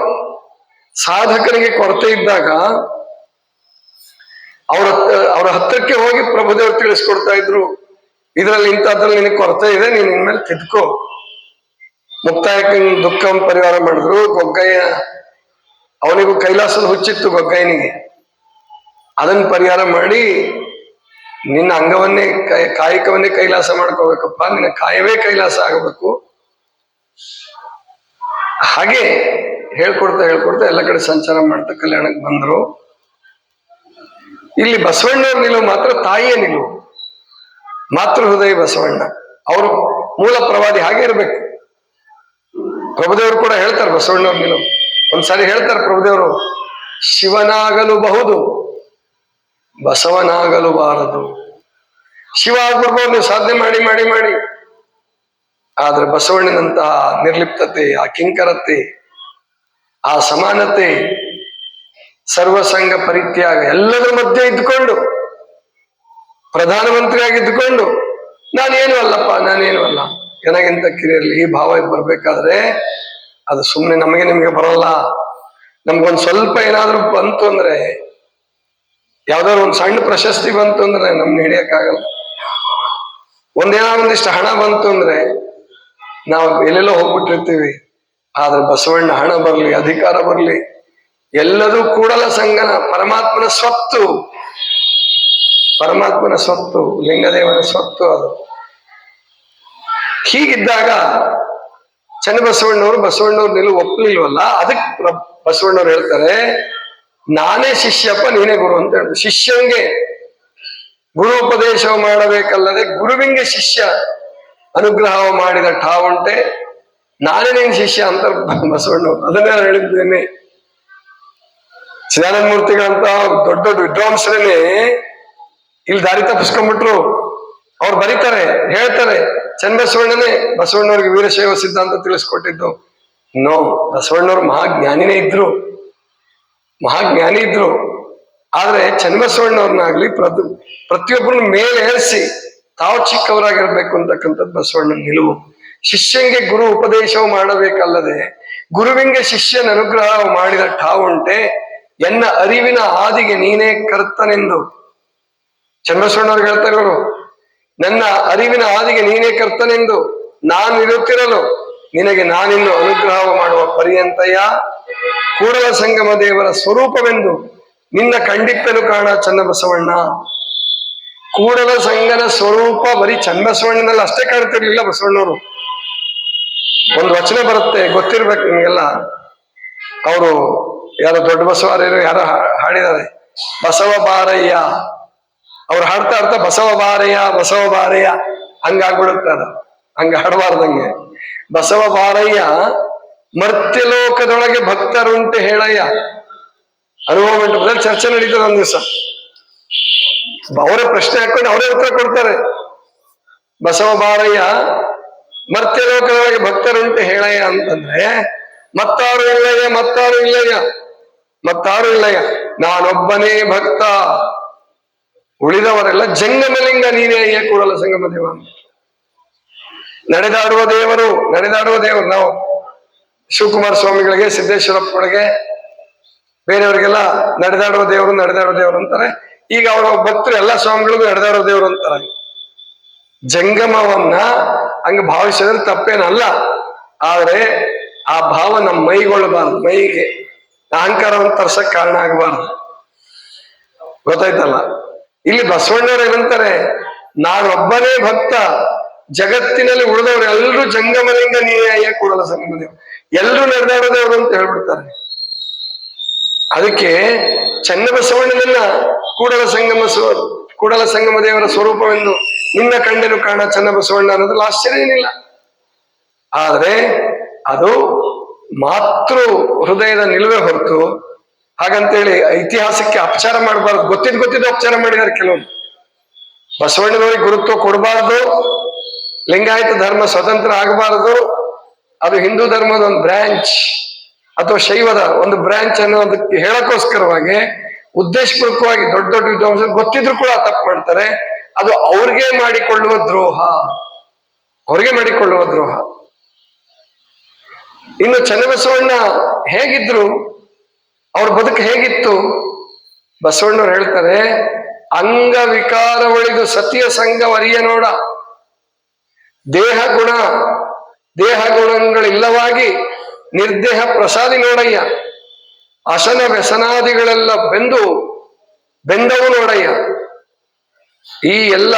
ಸಾಧಕನಿಗೆ ಕೊರತೆ ಇದ್ದಾಗ ಅವ್ರ ಹತ್ರಕ್ಕೆ ಹೋಗಿ ಪ್ರಭುದೇವರು ತಿಳಿಸ್ಕೊಡ್ತಾ ಇದ್ರು, ಇದ್ರಲ್ಲಿ ಇಂಥದ್ರಲ್ಲಿ ನಿನಗೆ ಕೊರತೆ ಇದೆ, ನೀನ್ ಇನ್ಮೇಲೆ ತಿದ್ಕೋ. ಮುಕ್ತಾಯಕ್ಕೆ ದುಃಖ ಪರಿಹಾರ ಮಾಡಿದ್ರು. ಗೊಗ್ಗಯ್ಯ, ಅವನಿಗೂ ಕೈಲಾಸದ ಹುಚ್ಚಿತ್ತು ಗೊಗ್ಗಯ್ಯನಿಗೆ, ಅದನ್ನ ಪರಿಹಾರ ಮಾಡಿ ನಿನ್ನ ಅಂಗವನ್ನೇ ಕಾಯಕವನ್ನೇ ಕೈಲಾಸ ಮಾಡ್ಕೋಬೇಕಪ್ಪ, ನಿನ್ನ ಕಾಯವೇ ಕೈಲಾಸ ಆಗಬೇಕು. ಹಾಗೆ ಹೇಳ್ಕೊಡ್ತಾ ಎಲ್ಲ ಕಡೆ ಸಂಚಾರ ಮಾಡ್ತಾ ಕಲ್ಯಾಣಕ್ಕೆ ಬಂದ್ರು. ಇಲ್ಲಿ ಬಸವಣ್ಣವ್ರ ನಿಲುವು ಮಾತ್ರ ತಾಯಿಯ ನಿಲುವು, ಮಾತೃ ಹೃದಯ ಬಸವಣ್ಣ. ಅವರು ಮೂಲ ಪ್ರವಾದಿ ಹಾಗೆ ಇರ್ಬೇಕು. ಪ್ರಭುದೇವರು ಕೂಡ ಹೇಳ್ತಾರೆ ಬಸವಣ್ಣವ್ರ ನಿಲುವು. ಒಂದ್ಸಾರಿ ಹೇಳ್ತಾರೆ ಪ್ರಭುದೇವರು, ಶಿವನಾಗಲು ಬಹುದು, ಬಸವನಾಗಲು ಬಾರದು. ಶಿವ ಆಗ್ಬಿಡ್ಬೋದು ನೀವು ಸಾಧನೆ ಮಾಡಿ ಮಾಡಿ ಮಾಡಿ, ಆದ್ರೆ ಬಸವಣ್ಣನಂತಹ ನಿರ್ಲಿಪ್ತತೆ, ಆ ಕಿಂಕರತೆ, ಆ ಸಮಾನತೆ, ಸರ್ವಸಂಗ ಪರಿತ್ಯಾಗ, ಎಲ್ಲದರ ಮಧ್ಯೆ ಇದ್ದುಕೊಂಡು, ಪ್ರಧಾನಮಂತ್ರಿಯಾಗಿದ್ದುಕೊಂಡು ನಾನೇನು ಅಲ್ಲಪ್ಪ, ನಾನೇನು ಅಲ್ಲ, ನನಗಿಂತ ಕಿರಿಯರ್ಲಿ, ಈ ಭಾವ ಬರ್ಬೇಕಾದ್ರೆ ಅದು ಸುಮ್ಮನೆ ನಮಗೆ ನಿಮ್ಗೆ ಬರೋಲ್ಲ. ನಮ್ಗೊಂದು ಸ್ವಲ್ಪ ಏನಾದ್ರೂ ಬಂತು ಅಂದ್ರೆ, ಯಾವ್ದಾದ್ರು ಒಂದು ಸಣ್ಣ ಪ್ರಶಸ್ತಿ ಬಂತು ಅಂದ್ರೆ ನಮ್ಗೆ ಹಿಡಿಯಕ್ಕಾಗಲ್ಲ. ಒಂದಿಷ್ಟು ಹಣ ಬಂತು ಅಂದ್ರೆ ನಾವು ಎಲ್ಲೆಲ್ಲೋ ಹೋಗ್ಬಿಟ್ಟಿರ್ತೀವಿ. ಆದ್ರೆ ಬಸವಣ್ಣ ಹಣ ಬರ್ಲಿ, ಅಧಿಕಾರ ಬರ್ಲಿ, ಎಲ್ಲದೂ ಕೂಡಲ ಸಂಗನ ಪರಮಾತ್ಮನ ಸ್ವತ್ತು, ಪರಮಾತ್ಮನ ಸ್ವತ್ತು, ಲಿಂಗದೇವನ ಸ್ವತ್ತು ಅದು. ಹೀಗಿದ್ದಾಗ ಬಸವಣ್ಣವ್ರು ನಿಲುವು ಒಪ್ಪಲಿಲ್ವಲ್ಲ, ಅದಕ್ಕೆ ಬಸವಣ್ಣವ್ರು ಹೇಳ್ತಾರೆ, ನಾನೇ ಶಿಷ್ಯಪ್ಪ ನೀನೇ ಗುರು ಅಂತ ಹೇಳಿದ್ರು. ಶಿಷ್ಯಂಗೆ ಗುರು ಉಪದೇಶ ಮಾಡಬೇಕಲ್ಲದೆ ಗುರುವಿಂಗೆ ಶಿಷ್ಯ ಅನುಗ್ರಹ ಮಾಡಿದ ಠಾವುಂಟೆ, ನಾನೇ ನಿನ್ ಶಿಷ್ಯ ಅಂತ ಬಸವಣ್ಣವ್ರು. ಅದನ್ನೇ ಹೇಳಿದ್ದೇನೆ. ಚಿದಾನಂದ ಮೂರ್ತಿಗಳಂತ ದೊಡ್ಡ ದೊಡ್ಡ ವಿದ್ವಾಂಸರನ್ನೇ ಇಲ್ಲಿ ದಾರಿ ತಪ್ಪಿಸ್ಕೊಂಡ್ಬಿಟ್ರು. ಅವ್ರು ಬರೀತಾರೆ, ಹೇಳ್ತಾರೆ, ಚನ್ನಬಸವಣ್ಣನೇ ಬಸವಣ್ಣವ್ರಿಗೆ ವೀರಶೈವ ಸಿದ್ಧಾಂತ ತಿಳಿಸ್ಕೊಟ್ಟಿದ್ದು. ನೋ, ಬಸವಣ್ಣವ್ರು ಮಹಾಜ್ಞಾನಿ ಇದ್ರು. ಆದ್ರೆ ಚನ್ನಬಸವಣ್ಣವ್ರನ್ನಾಗ್ಲಿ ಪ್ರತಿಯೊಬ್ಬರನ್ನ ಮೇಲೆ ಏರಿಸಿ ತಾವು ಚಿಕ್ಕವರಾಗಿರ್ಬೇಕು ಅಂತಕ್ಕಂಥದ್ದು ಬಸವಣ್ಣನ ನಿಲುವು. ಶಿಷ್ಯಂಗೆ ಗುರು ಉಪದೇಶವು ಮಾಡಬೇಕಲ್ಲದೆ ಗುರುವಿಂಗೆ ಶಿಷ್ಯನ ಅನುಗ್ರಹ ಮಾಡಿದ ಠಾವುಂಟೆ, ಎನ್ನ ಅರಿವಿನ ಆದಿಗೆ ನೀನೇ ಕರ್ತನೆಂದು ಚನ್ನಬಸವಣ್ಣವ್ರಿಗೆ ಹೇಳ್ತಾ ಇರೋರು. ನನ್ನ ಅರಿವಿನ ಆದಿಗೆ ನೀನೇ ಕರ್ತನೆಂದು ನಾನು ಇರುತ್ತಿರಲು ನಿನಗೆ ನಾನಿನ್ನು ಅನುಗ್ರಹ ಮಾಡುವ ಪರ್ಯಂತಯ ಕೂಡಲ ಸಂಗಮ ದೇವರ ಸ್ವರೂಪವೆಂದು ನಿನ್ನ ಕಂಡಿಪ್ಪನು ಕಾಣ ಚನ್ನಬಸವಣ್ಣ. ಕೂಡಲ ಸಂಗನ ಸ್ವರೂಪ ಬರೀ ಚನ್ನಬಸವಣ್ಣನಲ್ಲಿ ಅಷ್ಟೇ ಕಾಣ್ತಿರ್ಲಿಲ್ಲ ಬಸವಣ್ಣವರು. ಒಂದು ವಚನ ಬರುತ್ತೆ, ಗೊತ್ತಿರ್ಬೇಕು ನಿಮ್ಗೆಲ್ಲ. ಅವರು ಯಾರೋ ದೊಡ್ಡ ಬಸವಾರ್ಯರು ಯಾರೋ ಹಾಡಿದ್ದಾರೆ, ಬಸವ ಬಾರಯ್ಯ. ಅವ್ರು ಹಾಡ್ತಾ ಬಸವ ಬಾರಯ್ಯ ಹಂಗಾಗ್ಬಿಡುತ್ತೆ. ಅದು ಹಂಗ ಹಾಡಬಾರ್ದಂಗೆ. ಬಸವ ಬಾರಯ್ಯ ಮರ್ತ್ಯಲೋಕದೊಳಗೆ ಭಕ್ತರುಂಟು ಹೇಳಯ್ಯ. ಅನುಭವ ಮಂಟಪದಲ್ಲಿ ಚರ್ಚೆ ನಡೀತದೆ ಒಂದ್ ದಿವಸ. ಅವರೇ ಪ್ರಶ್ನೆ ಹಾಕೊಂಡು ಅವರೇ ಉತ್ತರ ಕೊಡ್ತಾರೆ. ಬಸವ ಬಾರಯ್ಯ ಮರ್ತ್ಯಲೋಕದೊಳಗೆ ಭಕ್ತರುಂಟು ಹೇಳಯ್ಯ ಅಂತಂದ್ರೆ ಮತ್ತಾರು ಇಲ್ಲಯ್ಯ, ನಾನೊಬ್ಬನೇ ಭಕ್ತ, ಉಳಿದವರೆಲ್ಲ ಜಂಗಮಲಿಂಗ ನೀನೇ ಅಯ್ಯ ಕೂಡಲ ಸಂಗಮ ದೇವ. ನಡೆದಾಡುವ ದೇವರು. ನಾವು ಶಿವಕುಮಾರ ಸ್ವಾಮಿಗಳಿಗೆ, ಸಿದ್ದೇಶ್ವರಪ್ಪಗಳಿಗೆ, ಬೇರೆಯವರಿಗೆಲ್ಲ ನಡೆದಾಡುವ ದೇವರು ಅಂತಾರೆ. ಈಗ ಅವರ ಭಕ್ತರು ಎಲ್ಲ ಸ್ವಾಮಿಗಳಿಗೂ ನಡೆದಾಡುವ ದೇವರು ಅಂತಾರೆ. ಜಂಗಮವನ್ನ ಹಂಗ ಭಾವಿಸಿದ್ರೆ ತಪ್ಪೇನಲ್ಲ. ಆದ್ರೆ ಆ ಭಾವ ನಮ್ಮ ಮೈಗೊಳ್ಳಬಾರ್ದು, ಮೈಗೆ ಅಹಂಕಾರವನ್ನು ತರ್ಸಕ್ ಕಾರಣ ಆಗಬಾರ್ದು. ಗೊತ್ತಾಯ್ತಲ್ಲ? ಇಲ್ಲಿ ಬಸವಣ್ಣವ್ರು ಏನಂತಾರೆ, ನಾನೊಬ್ಬನೇ ಭಕ್ತ, ಜಗತ್ತಿನಲ್ಲಿ ಉಳಿದವರು ಎಲ್ಲರೂ ಜಂಗಮಲಿಂಗ ನೀನೇ ಅಯ್ಯ ಕೂಡಲ ಸಂಗಮ ದೇವ, ಎಲ್ಲರೂ ನಡೆದಾಡೋದೇವರು ಅಂತ ಹೇಳ್ಬಿಡ್ತಾರೆ. ಅದಕ್ಕೆ ಚನ್ನಬಸವಣ್ಣನನ್ನ ಕೂಡಲ ಸಂಗಮ ದೇವರ ಸ್ವರೂಪವೆಂದು ನಿನ್ನ ಕಂಡೆನು ಕಾಣ ಚನ್ನಬಸವಣ್ಣ ಅನ್ನೋದ್ರಲ್ಲಿ ಆಶ್ಚರ್ಯ ಏನಿಲ್ಲ. ಆದ್ರೆ ಅದು ಮಾತೃ ಹೃದಯದ ನಿಲುವೆ ಹೊರತು ಹಾಗಂತೇಳಿ ಐತಿಹಾಸಿಕಕ್ಕೆ ಅಪಚಾರ ಮಾಡಬಾರ್ದು. ಗೊತ್ತಿದ್ದು ಅಪಚಾರ ಮಾಡಿದ್ದಾರೆ ಕೆಲವರು. ಬಸವಣ್ಣನವರಿಗೆ ಗುರುತ್ವ ಕೊಡಬಾರ್ದು, ಲಿಂಗಾಯತ ಧರ್ಮ ಸ್ವತಂತ್ರ ಆಗಬಾರದು, ಅದು ಹಿಂದೂ ಧರ್ಮದ ಒಂದು ಬ್ರಾಂಚ್ ಅಥವಾ ಶೈವದ ಒಂದು ಬ್ರಾಂಚ್ ಅನ್ನೋದಕ್ಕೆ ಹೇಳಕ್ಕೋಸ್ಕರವಾಗಿ ಉದ್ದೇಶಪೂರ್ವಕವಾಗಿ ದೊಡ್ಡ ದೊಡ್ಡ ವಿದ್ವಾಂಸರು ಗೊತ್ತಿದ್ರು ಕೂಡ ತಪ್ಪು ಮಾಡ್ತಾರೆ. ಅದು ಅವ್ರಿಗೆ ಮಾಡಿಕೊಳ್ಳುವ ದ್ರೋಹ, ಅವ್ರಿಗೆ ಮಾಡಿಕೊಳ್ಳುವ ದ್ರೋಹ. ಇನ್ನು ಚನ್ನಬಸವಣ್ಣ ಹೇಗಿದ್ರು, ಅವ್ರ ಬದುಕು ಹೇಗಿತ್ತು? ಬಸವಣ್ಣವ್ರು ಹೇಳ್ತಾರೆ, ಅಂಗವಿಕಾರವಳಿದು ಸತಿಯ ಸಂಘವರಿಯ ನೋಡ, ದೇಹ ಗುಣಗಳಿಲ್ಲವಾಗಿ ನಿರ್ದೇಹ ಪ್ರಸಾದಿ ನೋಡಯ್ಯ, ಅಸನ ವ್ಯಸನಾದಿಗಳೆಲ್ಲ ಬೆಂದವು ನೋಡಯ್ಯ. ಈ ಎಲ್ಲ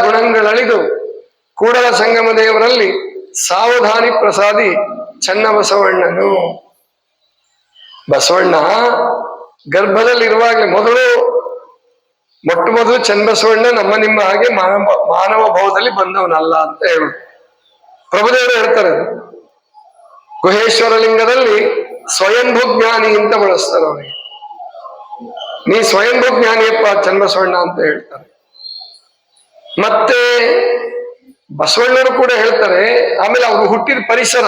ಗುಣಗಳಳಿದು ಕೂಡಲ ಸಂಗಮ ದೇವರಲ್ಲಿ ಸಾವಧಾನಿ ಪ್ರಸಾದಿ ಚನ್ನಬಸವಣ್ಣನು. ಬಸವಣ್ಣ ಗರ್ಭದಲ್ಲಿರುವಾಗಲೇ ಮೊಟ್ಟ ಮೊದಲು ಚನ್ನಬಸವಣ್ಣ ನಮ್ಮ ನಿಮ್ಮ ಹಾಗೆ ಮಾನವ ಭಾವದಲ್ಲಿ ಬಂದವನಲ್ಲ ಅಂತ ಹೇಳುದು. ಪ್ರಭುದೇವರು ಹೇಳ್ತಾರೆ, ಗುಹೇಶ್ವರ ಲಿಂಗದಲ್ಲಿ ಸ್ವಯಂಭೂ ಜ್ಞಾನಿ ಅಂತ ಬಳಸ್ತಾರೆ ಅವನಿಗೆ. ನೀ ಸ್ವಯಂಭೂ ಜ್ಞಾನಿಯಪ್ಪ ಚನ್ನಬಸವಣ್ಣ ಅಂತ ಹೇಳ್ತಾರೆ. ಮತ್ತೆ ಬಸವಣ್ಣರು ಕೂಡ ಹೇಳ್ತಾರೆ, ಆಮೇಲೆ ಅವರು ಹುಟ್ಟಿದ ಪರಿಸರ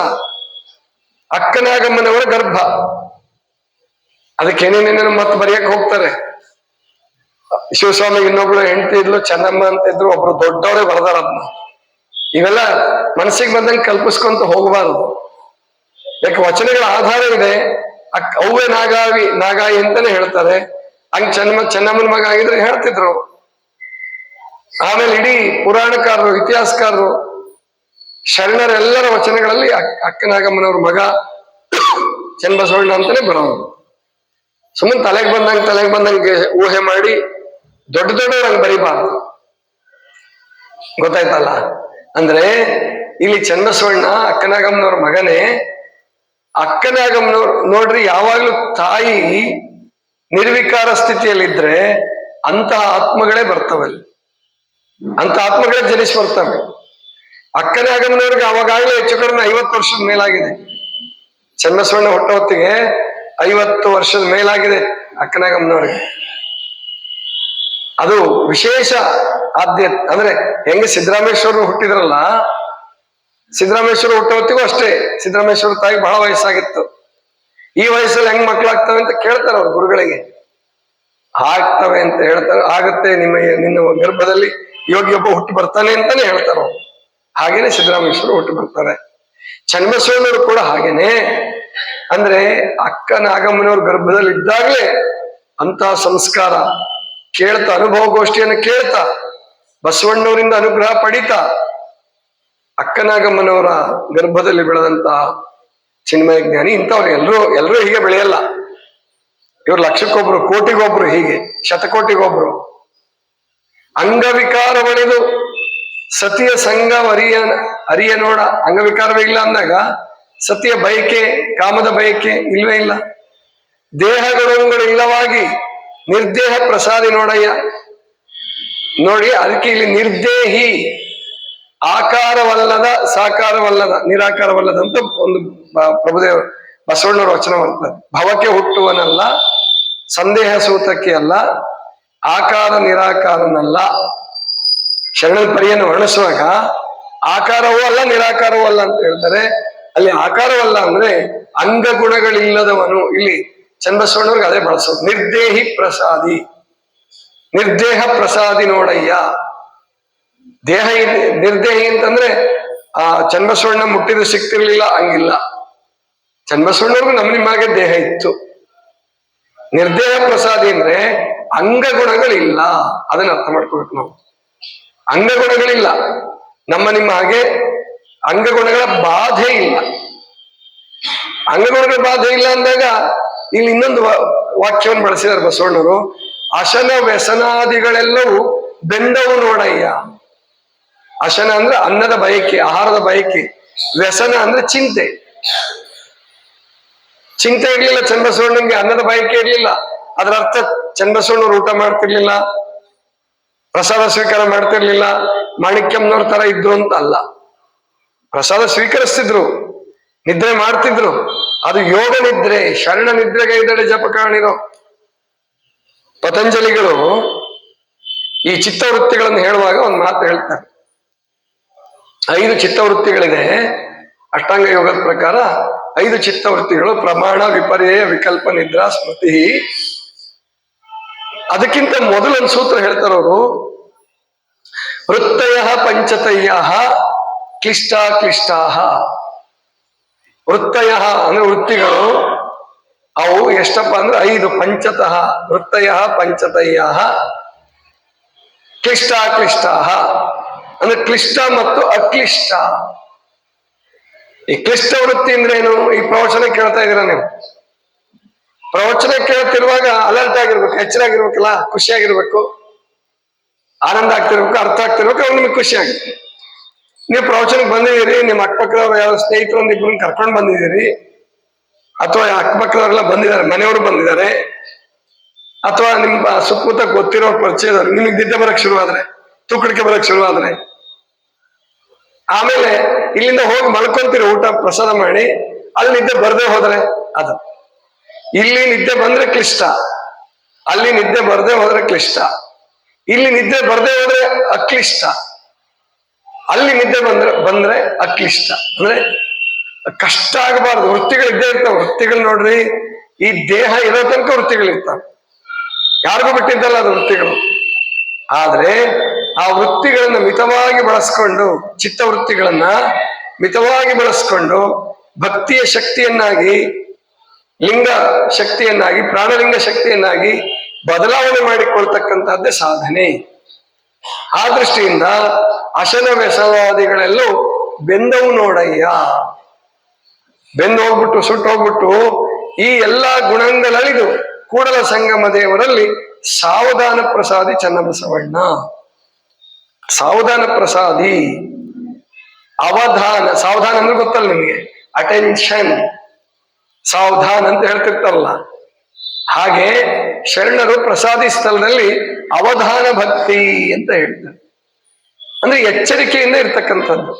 ಅಕ್ಕನಾಗಮ್ಮನವರ ಗರ್ಭ. ಅದಕ್ಕೇನೇನೇನೇನು ಮತ್ತೆ ಬರೆಯಕ್ಕೆ ಹೋಗ್ತಾರೆ. ಶಿವಸ್ವಾಮಿಗೆ ಇನ್ನೊಬ್ಳು ಹೆಂಡತಿ ಇದ್ಲು, ಚೆನ್ನಮ್ಮ ಅಂತ ಇದ್ರು, ಒಬ್ರು ದೊಡ್ಡವರೇ ಬರೆದಾರ ಅದನ್ನ. ಇವೆಲ್ಲ ಮನಸ್ಸಿಗೆ ಬಂದಂಗೆ ಕಲ್ಪಿಸ್ಕೊಂತ ಹೋಗಬಾರದು. ಯಾಕೆ ವಚನಗಳ ಆಧಾರ ಇದೆ. ಅವ್ವೇ ನಾಗಾಯಿ ಅಂತಾನೆ ಹೇಳ್ತಾರೆ. ಹಂಗ್ ಚೆನ್ನಮ್ಮನ ಮಗ ಆಗಿದ್ರೆ ಹೇಳ್ತಿದ್ರು. ಆಮೇಲೆ ಇಡೀ ಪುರಾಣಕಾರರು, ಇತಿಹಾಸಕಾರರು, ಶರಣರೆಲ್ಲರ ವಚನಗಳಲ್ಲಿ ಅಕ್ಕನಾಗಮ್ಮನವ್ರ ಮಗ ಚನ್ನಬಸವಣ್ಣ ಅಂತಾನೆ ಬರೋದು. ಸುಮ್ಮನೆ ತಲೆಗೆ ಬಂದಂಗೆ ಊಹೆ ಮಾಡಿ ದೊಡ್ಡವ್ರು ಹಂಗೆ ಬರೀಬಾರ್ದು. ಗೊತ್ತಾಯ್ತಲ್ಲ? ಅಂದ್ರೆ ಇಲ್ಲಿ ಚನ್ನಬಸವಣ್ಣ ಅಕ್ಕನಾಗಮ್ಮನವ್ರ ಮಗನೇ. ಅಕ್ಕನಾಗಮ್ಮನವ್ರು ನೋಡ್ರಿ, ಯಾವಾಗ್ಲೂ ತಾಯಿ ನಿರ್ವಿಕಾರ ಸ್ಥಿತಿಯಲ್ಲಿದ್ರೆ ಅಂತಹ ಆತ್ಮಗಳೇ ಬರ್ತವಲ್ಲಿ, ಅಂತ ಆತ್ಮಗಳೇ ಜನಿಸಿ ಬರ್ತವೆ. ಅಕ್ಕನಾಗಮ್ಮನವ್ರಿಗೆ ಅವಾಗಲೇ ಹೆಚ್ಚು ಕಡಿಮೆ 50 ವರ್ಷದ ಮೇಲಾಗಿದೆ. ಚನ್ನಬಸವಣ್ಣ ಹುಟ್ಟ ಹೊತ್ತಿಗೆ 50 ವರ್ಷದ ಮೇಲಾಗಿದೆ ಅಕ್ಕನಾಗಮ್ಮನವ್ರಿಗೆ. ಅದು ವಿಶೇಷ ಆದ್ಯತೆ. ಅಂದ್ರೆ ಹೆಂಗೆ ಸಿದ್ದರಾಮೇಶ್ವರರು ಹುಟ್ಟಿದ್ರಲ್ಲ, ಸಿದ್ದರಾಮೇಶ್ವರ ಹುಟ್ಟ ಹೊತ್ತಿಗೂ ಅಷ್ಟೇ ಸಿದ್ದರಾಮೇಶ್ವರ ತಾಯಿ ಬಹಳ ವಯಸ್ಸಾಗಿತ್ತು. ಈ ವಯಸ್ಸಲ್ಲಿ ಹೆಂಗ್ ಮಕ್ಕಳಾಗ್ತವೆ ಅಂತ ಕೇಳ್ತಾರೆ ಅವ್ರ ಗುರುಗಳಿಗೆ. ಆಗ್ತವೆ ಅಂತ ಹೇಳ್ತಾರೆ. ಆಗುತ್ತೆ, ನಿನ್ನ ಗರ್ಭದಲ್ಲಿ ಯೋಗಿಯೊಬ್ಬ ಹುಟ್ಟಿ ಬರ್ತಾನೆ ಅಂತಾನೆ ಹೇಳ್ತಾರೆ. ಹಾಗೇನೆ ಸಿದ್ದರಾಮೇಶ್ವರ ಹುಟ್ಟಿ ಬರ್ತಾರೆ. ಚನ್ನಬಸವಣ್ಣವರು ಕೂಡ ಹಾಗೇನೆ. ಅಂದ್ರೆ ಅಕ್ಕನಾಗಮ್ಮನವ್ರ ಗರ್ಭದಲ್ಲಿ ಇದ್ದಾಗಲೇ ಅಂತಹ ಸಂಸ್ಕಾರ ಕೇಳ್ತಾ, ಅನುಭವ ಗೋಷ್ಠಿಯನ್ನು ಕೇಳ್ತಾ, ಬಸವಣ್ಣವರಿಂದ ಅನುಗ್ರಹ ಪಡಿತಾ, ಅಕ್ಕನಾಗಮ್ಮನವರ ಗರ್ಭದಲ್ಲಿ ಬೆಳೆದಂತ ಚಿನ್ಮಯ ಜ್ಞಾನಿ. ಇಂಥವ್ರು ಎಲ್ಲರೂ ಹೀಗೆ ಬೆಳೆಯಲ್ಲ. ಇವ್ರು ಲಕ್ಷಕ್ಕೊಬ್ರು, ಕೋಟಿಗೊಬ್ರು, ಹೀಗೆ ಶತಕೋಟಿಗೊಬ್ರು. ಅಂಗವಿಕಾರ ಬಳಿದು ಸತಿಯ ಸಂಘ ಅರಿಯ ನೋಡ. ಅಂಗವಿಕಾರವೇ ಇಲ್ಲ ಅಂದಾಗ ಸತಿಯ ಬಯಕೆ, ಕಾಮದ ಬಯಕೆ ಇಲ್ವೇ ಇಲ್ಲ. ದೇಹ ಗುಣಗಳಿಲ್ಲವಾಗಿ ನಿರ್ದೇಹ ಪ್ರಸಾದಿ ನೋಡಯ್ಯ. ನೋಡಿ, ಅದಕ್ಕೆ ಇಲ್ಲಿ ನಿರ್ದೇಹಿ, ಆಕಾರವಲ್ಲದ, ಸಾಕಾರವಲ್ಲದ, ನಿರಾಕಾರವಲ್ಲದ ಅಂತ ಒಂದು ಪ್ರಭುದೇವ ಬಸವಣ್ಣವ್ರ ವಚನ ಮಾಡ್ತಾರೆ. ಭವಕ್ಕೆ ಹುಟ್ಟುವನಲ್ಲ, ಸಂದೇಹ ಸೂತಕ್ಕೆ ಅಲ್ಲ, ಆಕಾರ ನಿರಾಕಾರನಲ್ಲ. ಶರಣನ ಪರಿಯನ್ನು ವರ್ಣಿಸುವಾಗ ಆಕಾರವೂ ಅಲ್ಲ, ನಿರಾಕಾರವೂ ಅಲ್ಲ ಅಂತ ಹೇಳ್ತಾರೆ. ಅಲ್ಲಿ ಆಕಾರವಲ್ಲ ಅಂದ್ರೆ ಅಂಗಗುಣಗಳಿಲ್ಲದವನು. ಇಲ್ಲಿ ಚನ್ನಬಸವಣ್ಣವ್ರಿಗೆ ಅದೇ ಬಳಸೋದು. ನಿರ್ದೇಹಿ ಪ್ರಸಾದಿ, ನಿರ್ದೇಹ ಪ್ರಸಾದಿ ನೋಡಯ್ಯ. ದೇಹ ನಿರ್ದೇಹಿ ಅಂತಂದ್ರೆ ಚನ್ನಬಸವಣ್ಣ ಮುಟ್ಟಿದ್ರು ಸಿಕ್ತಿರ್ಲಿಲ್ಲ, ಹಂಗಿಲ್ಲ. ಚನ್ನಬಸವಣ್ಣವ್ರಿಗೂ ನಮ್ಮ ನಿಮ್ಮಾಗೆ ದೇಹ ಇತ್ತು. ನಿರ್ದೇಹ ಪ್ರಸಾದಿ ಅಂದ್ರೆ ಅಂಗಗುಣಗಳಿಲ್ಲ. ಅದನ್ನ ಅರ್ಥ ಮಾಡ್ಕೋಬೇಕು ನಾವು. ಅಂಗಗುಣಗಳಿಲ್ಲ, ನಮ್ಮ ನಿಮ್ಮ ಹಾಗೆ ಅಂಗಗುಣಗಳ ಬಾಧೆ ಇಲ್ಲ. ಅಂಗಗುಣಗಳ ಬಾಧೆ ಇಲ್ಲ ಅಂದಾಗ ಇಲ್ಲಿ ಇನ್ನೊಂದು ವಾಕ್ಯವನ್ನು ಬಳಸಿದ್ದಾರೆ ಬಸವಣ್ಣವರು. ಅಶನ ವ್ಯಸನಾದಿಗಳೆಲ್ಲವೂ ಬೆಂದವು ನೋಡಯ್ಯ. ಅಶನ ಅಂದ್ರೆ ಅನ್ನದ ಬಯಕೆ, ಆಹಾರದ ಬಯಕೆ. ವ್ಯಸನ ಅಂದ್ರೆ ಚಿಂತೆ ಇರ್ಲಿಲ್ಲ ಚನ್ನಬಸವಣ್ಣನಿಗೆ. ಅನ್ನದ ಬಯಕೆ ಇರ್ಲಿಲ್ಲ. ಅದರ ಅರ್ಥ ಚನ್ನಬಸವಣ್ಣವ್ರು ಊಟ ಮಾಡ್ತಿರ್ಲಿಲ್ಲ, ಪ್ರಸಾದ ಸ್ವೀಕಾರ ಮಾಡ್ತಿರ್ಲಿಲ್ಲ, ಮಾಣಿಕ್ಯಂನವ್ರ ತರ ಇದ್ರು ಅಂತ ಅಲ್ಲ. ಪ್ರಸಾದ ಸ್ವೀಕರಿಸ್ತಿದ್ರು, ನಿದ್ರೆ ಮಾಡ್ತಿದ್ರು. ಅದು ಯೋಗ ನಿದ್ರೆ, ಶರಣ ನಿದ್ರೆಗೈದಡೆ ಜಪ ಕಾಣಿರೋ. ಪತಂಜಲಿಗಳು ಈ ಚಿತ್ತವೃತ್ತಿಗಳನ್ನು ಹೇಳುವಾಗ ಒಂದು ಮಾತು ಹೇಳ್ತಾರೆ. 5 ಚಿತ್ತವೃತ್ತಿಗಳಿದೆ ಅಷ್ಟಾಂಗ ಯೋಗದ ಪ್ರಕಾರ. 5 ಚಿತ್ತವೃತ್ತಿಗಳು: ಪ್ರಮಾಣ, ವಿಪರ್ಯಯ, ವಿಕಲ್ಪ, ನಿದ್ರಾ, ಸ್ಮೃತಿ. ಅದಕ್ಕಿಂತ ಮೊದಲೊಂದು ಸೂತ್ರ ಹೇಳ್ತಾರವರು: ವೃತ್ತಯ ಪಂಚತಯ್ಯ ಕ್ಲಿಷ್ಟ ಕ್ಲಿಷ್ಟಾ. ವೃತ್ತಯ ಅಂದ್ರೆ ವೃತ್ತಿಗಳು, ಅವು ಎಷ್ಟಪ್ಪ ಅಂದ್ರೆ 5. ಪಂಚತಃ ವೃತ್ತಯ ಪಂಚತಯ್ಯ ಕ್ಲಿಷ್ಟ ಕ್ಲಿಷ್ಟಾ ಅಂದ್ರೆ ಕ್ಲಿಷ್ಟ ಮತ್ತು ಅಕ್ಲಿಷ್ಟ. ಈ ಕ್ಲಿಷ್ಟ ವೃತ್ತಿ ಅಂದ್ರೆ ಏನು? ಈ ಪ್ರವಚನ ಕೇಳ್ತಾ ಇದ್ದೀರಾ ನೀವು, ಪ್ರವಚನ ಕೇಳ್ತಿರುವಾಗ ಅಲರ್ಟ್ ಆಗಿರ್ಬೇಕು, ಎಚ್ಚರಾಗಿರ್ಬೇಕಲ್ಲ, ಖುಷಿಯಾಗಿರ್ಬೇಕು, ಆನಂದ ಆಗ್ತಿರ್ಬೇಕು, ಅರ್ಥ ಆಗ್ತಿರ್ಬೇಕು, ಅವಾಗ ನಿಮಗೆ ಖುಷಿ ಆಗುತ್ತೆ. ನೀವು ಪ್ರವಚನಕ್ಕೆ ಬಂದಿದ್ದೀರಿ, ನಿಮ್ಮ ಅಕ್ಕಪಕ್ಕದವ್ರು ಯಾರೋ ಸ್ನೇಹಿತರೊಂದು ಇಬ್ಬರನ್ನ ಕರ್ಕೊಂಡು ಬಂದಿದ್ದೀರಿ, ಅಥವಾ ಅಕ್ಕಪಕ್ಕದವರೆಲ್ಲ ಬಂದಿದ್ದಾರೆ, ಮನೆಯವರು ಬಂದಿದ್ದಾರೆ, ಅಥವಾ ನಿಮ್ಮ ಸುತ್ತಮುತ್ತ ಗೊತ್ತಿರೋ ಪರಿಚಯದವ್ರು, ನಿಮಗೆ ನಿದ್ದೆ ಬರಕ್ ಶುರುವಾದ್ರೆ, ತೂಕಡಿಕೆ ಬರಕ್ ಶುರುವಾದ್ರೆ, ಆಮೇಲೆ ಇಲ್ಲಿಂದ ಹೋಗಿ ಮಲ್ಕೊಂತೀರಿ ಊಟ ಪ್ರಸಾದ ಮಾಡಿ, ಅಲ್ಲಿ ನಿದ್ದೆ ಬರದೆ ಹೋದ್ರೆ ಅದು. ಇಲ್ಲಿ ನಿದ್ದೆ ಬಂದ್ರೆ ಕ್ಲಿಷ್ಟ, ಅಲ್ಲಿ ನಿದ್ದೆ ಬರದೆ ಹೋದ್ರೆ ಕ್ಲಿಷ್ಟ. ಇಲ್ಲಿ ನಿದ್ದೆ ಬರದೆ ಹೋದ್ರೆ ಅಕ್ಲಿಷ್ಟ, ಅಲ್ಲಿ ನಿದ್ದೆ ಬಂದ್ರೆ ಅಕ್ಲಿಷ್ಟ. ಅಂದ್ರೆ ಕಷ್ಟ ಆಗಬಾರ್ದು. ವೃತ್ತಿಗಳಿದ್ದೇ ಇರ್ತಾವ. ವೃತ್ತಿಗಳು ನೋಡ್ರಿ, ಈ ದೇಹ ಇರೋ ತನಕ ವೃತ್ತಿಗಳಿರ್ತಾವ, ಯಾರಿಗೂ ಬಿಟ್ಟಿದ್ದಲ್ಲ ಅದು ವೃತ್ತಿಗಳು. ಆದ್ರೆ ಆ ವೃತ್ತಿಗಳನ್ನ ಮಿತವಾಗಿ ಬಳಸ್ಕೊಂಡು, ಚಿತ್ತವೃತ್ತಿಗಳನ್ನ ಮಿತವಾಗಿ ಬಳಸ್ಕೊಂಡು ಭಕ್ತಿಯ ಶಕ್ತಿಯನ್ನಾಗಿ, ಲಿಂಗ ಶಕ್ತಿಯನ್ನಾಗಿ, ಪ್ರಾಣಲಿಂಗ ಶಕ್ತಿಯನ್ನಾಗಿ ಬದಲಾವಣೆ ಮಾಡಿಕೊಳ್ತಕ್ಕಂಥದ್ದೇ ಸಾಧನೆ. ಆ ದೃಷ್ಟಿಯಿಂದ ಅಶನ ವ್ಯಸನಾದಿಗಳೆಲ್ಲೂ ಬೆಂದವು ನೋಡಯ್ಯ. ಬೆಂದು ಹೋಗ್ಬಿಟ್ಟು, ಸುಟ್ಟು ಹೋಗ್ಬಿಟ್ಟು, ಈ ಎಲ್ಲಾ ಗುಣಗಳಳಿದು ಕೂಡಲ ಸಂಗಮ ದೇವರಲ್ಲಿ ಸಾವಧಾನ ಪ್ರಸಾದಿ ಚನ್ನಬಸವಣ್ಣ. ಸಾವಧಾನ ಪ್ರಸಾದಿ, ಅವಧಾನ. ಸಾವಧಾನ ಅಂದ್ರೆ ಗೊತ್ತಲ್ಲ ನಿಮಗೆ, ಅಟೆನ್ಷನ್. ಸಾವಧಾನ ಅಂತ ಹೇಳ್ತಿರ್ತಾರಲ್ಲ, ಹಾಗೆ ಶರಣರು ಪ್ರಸಾದಿ ಸ್ಥಳದಲ್ಲಿ ಅವಧಾನ ಭಕ್ತಿ ಅಂತ ಹೇಳ್ತಾರೆ. ಅಂದ್ರೆ ಎಚ್ಚರಿಕೆಯಿಂದ ಇರ್ತಕ್ಕಂಥದ್ದು.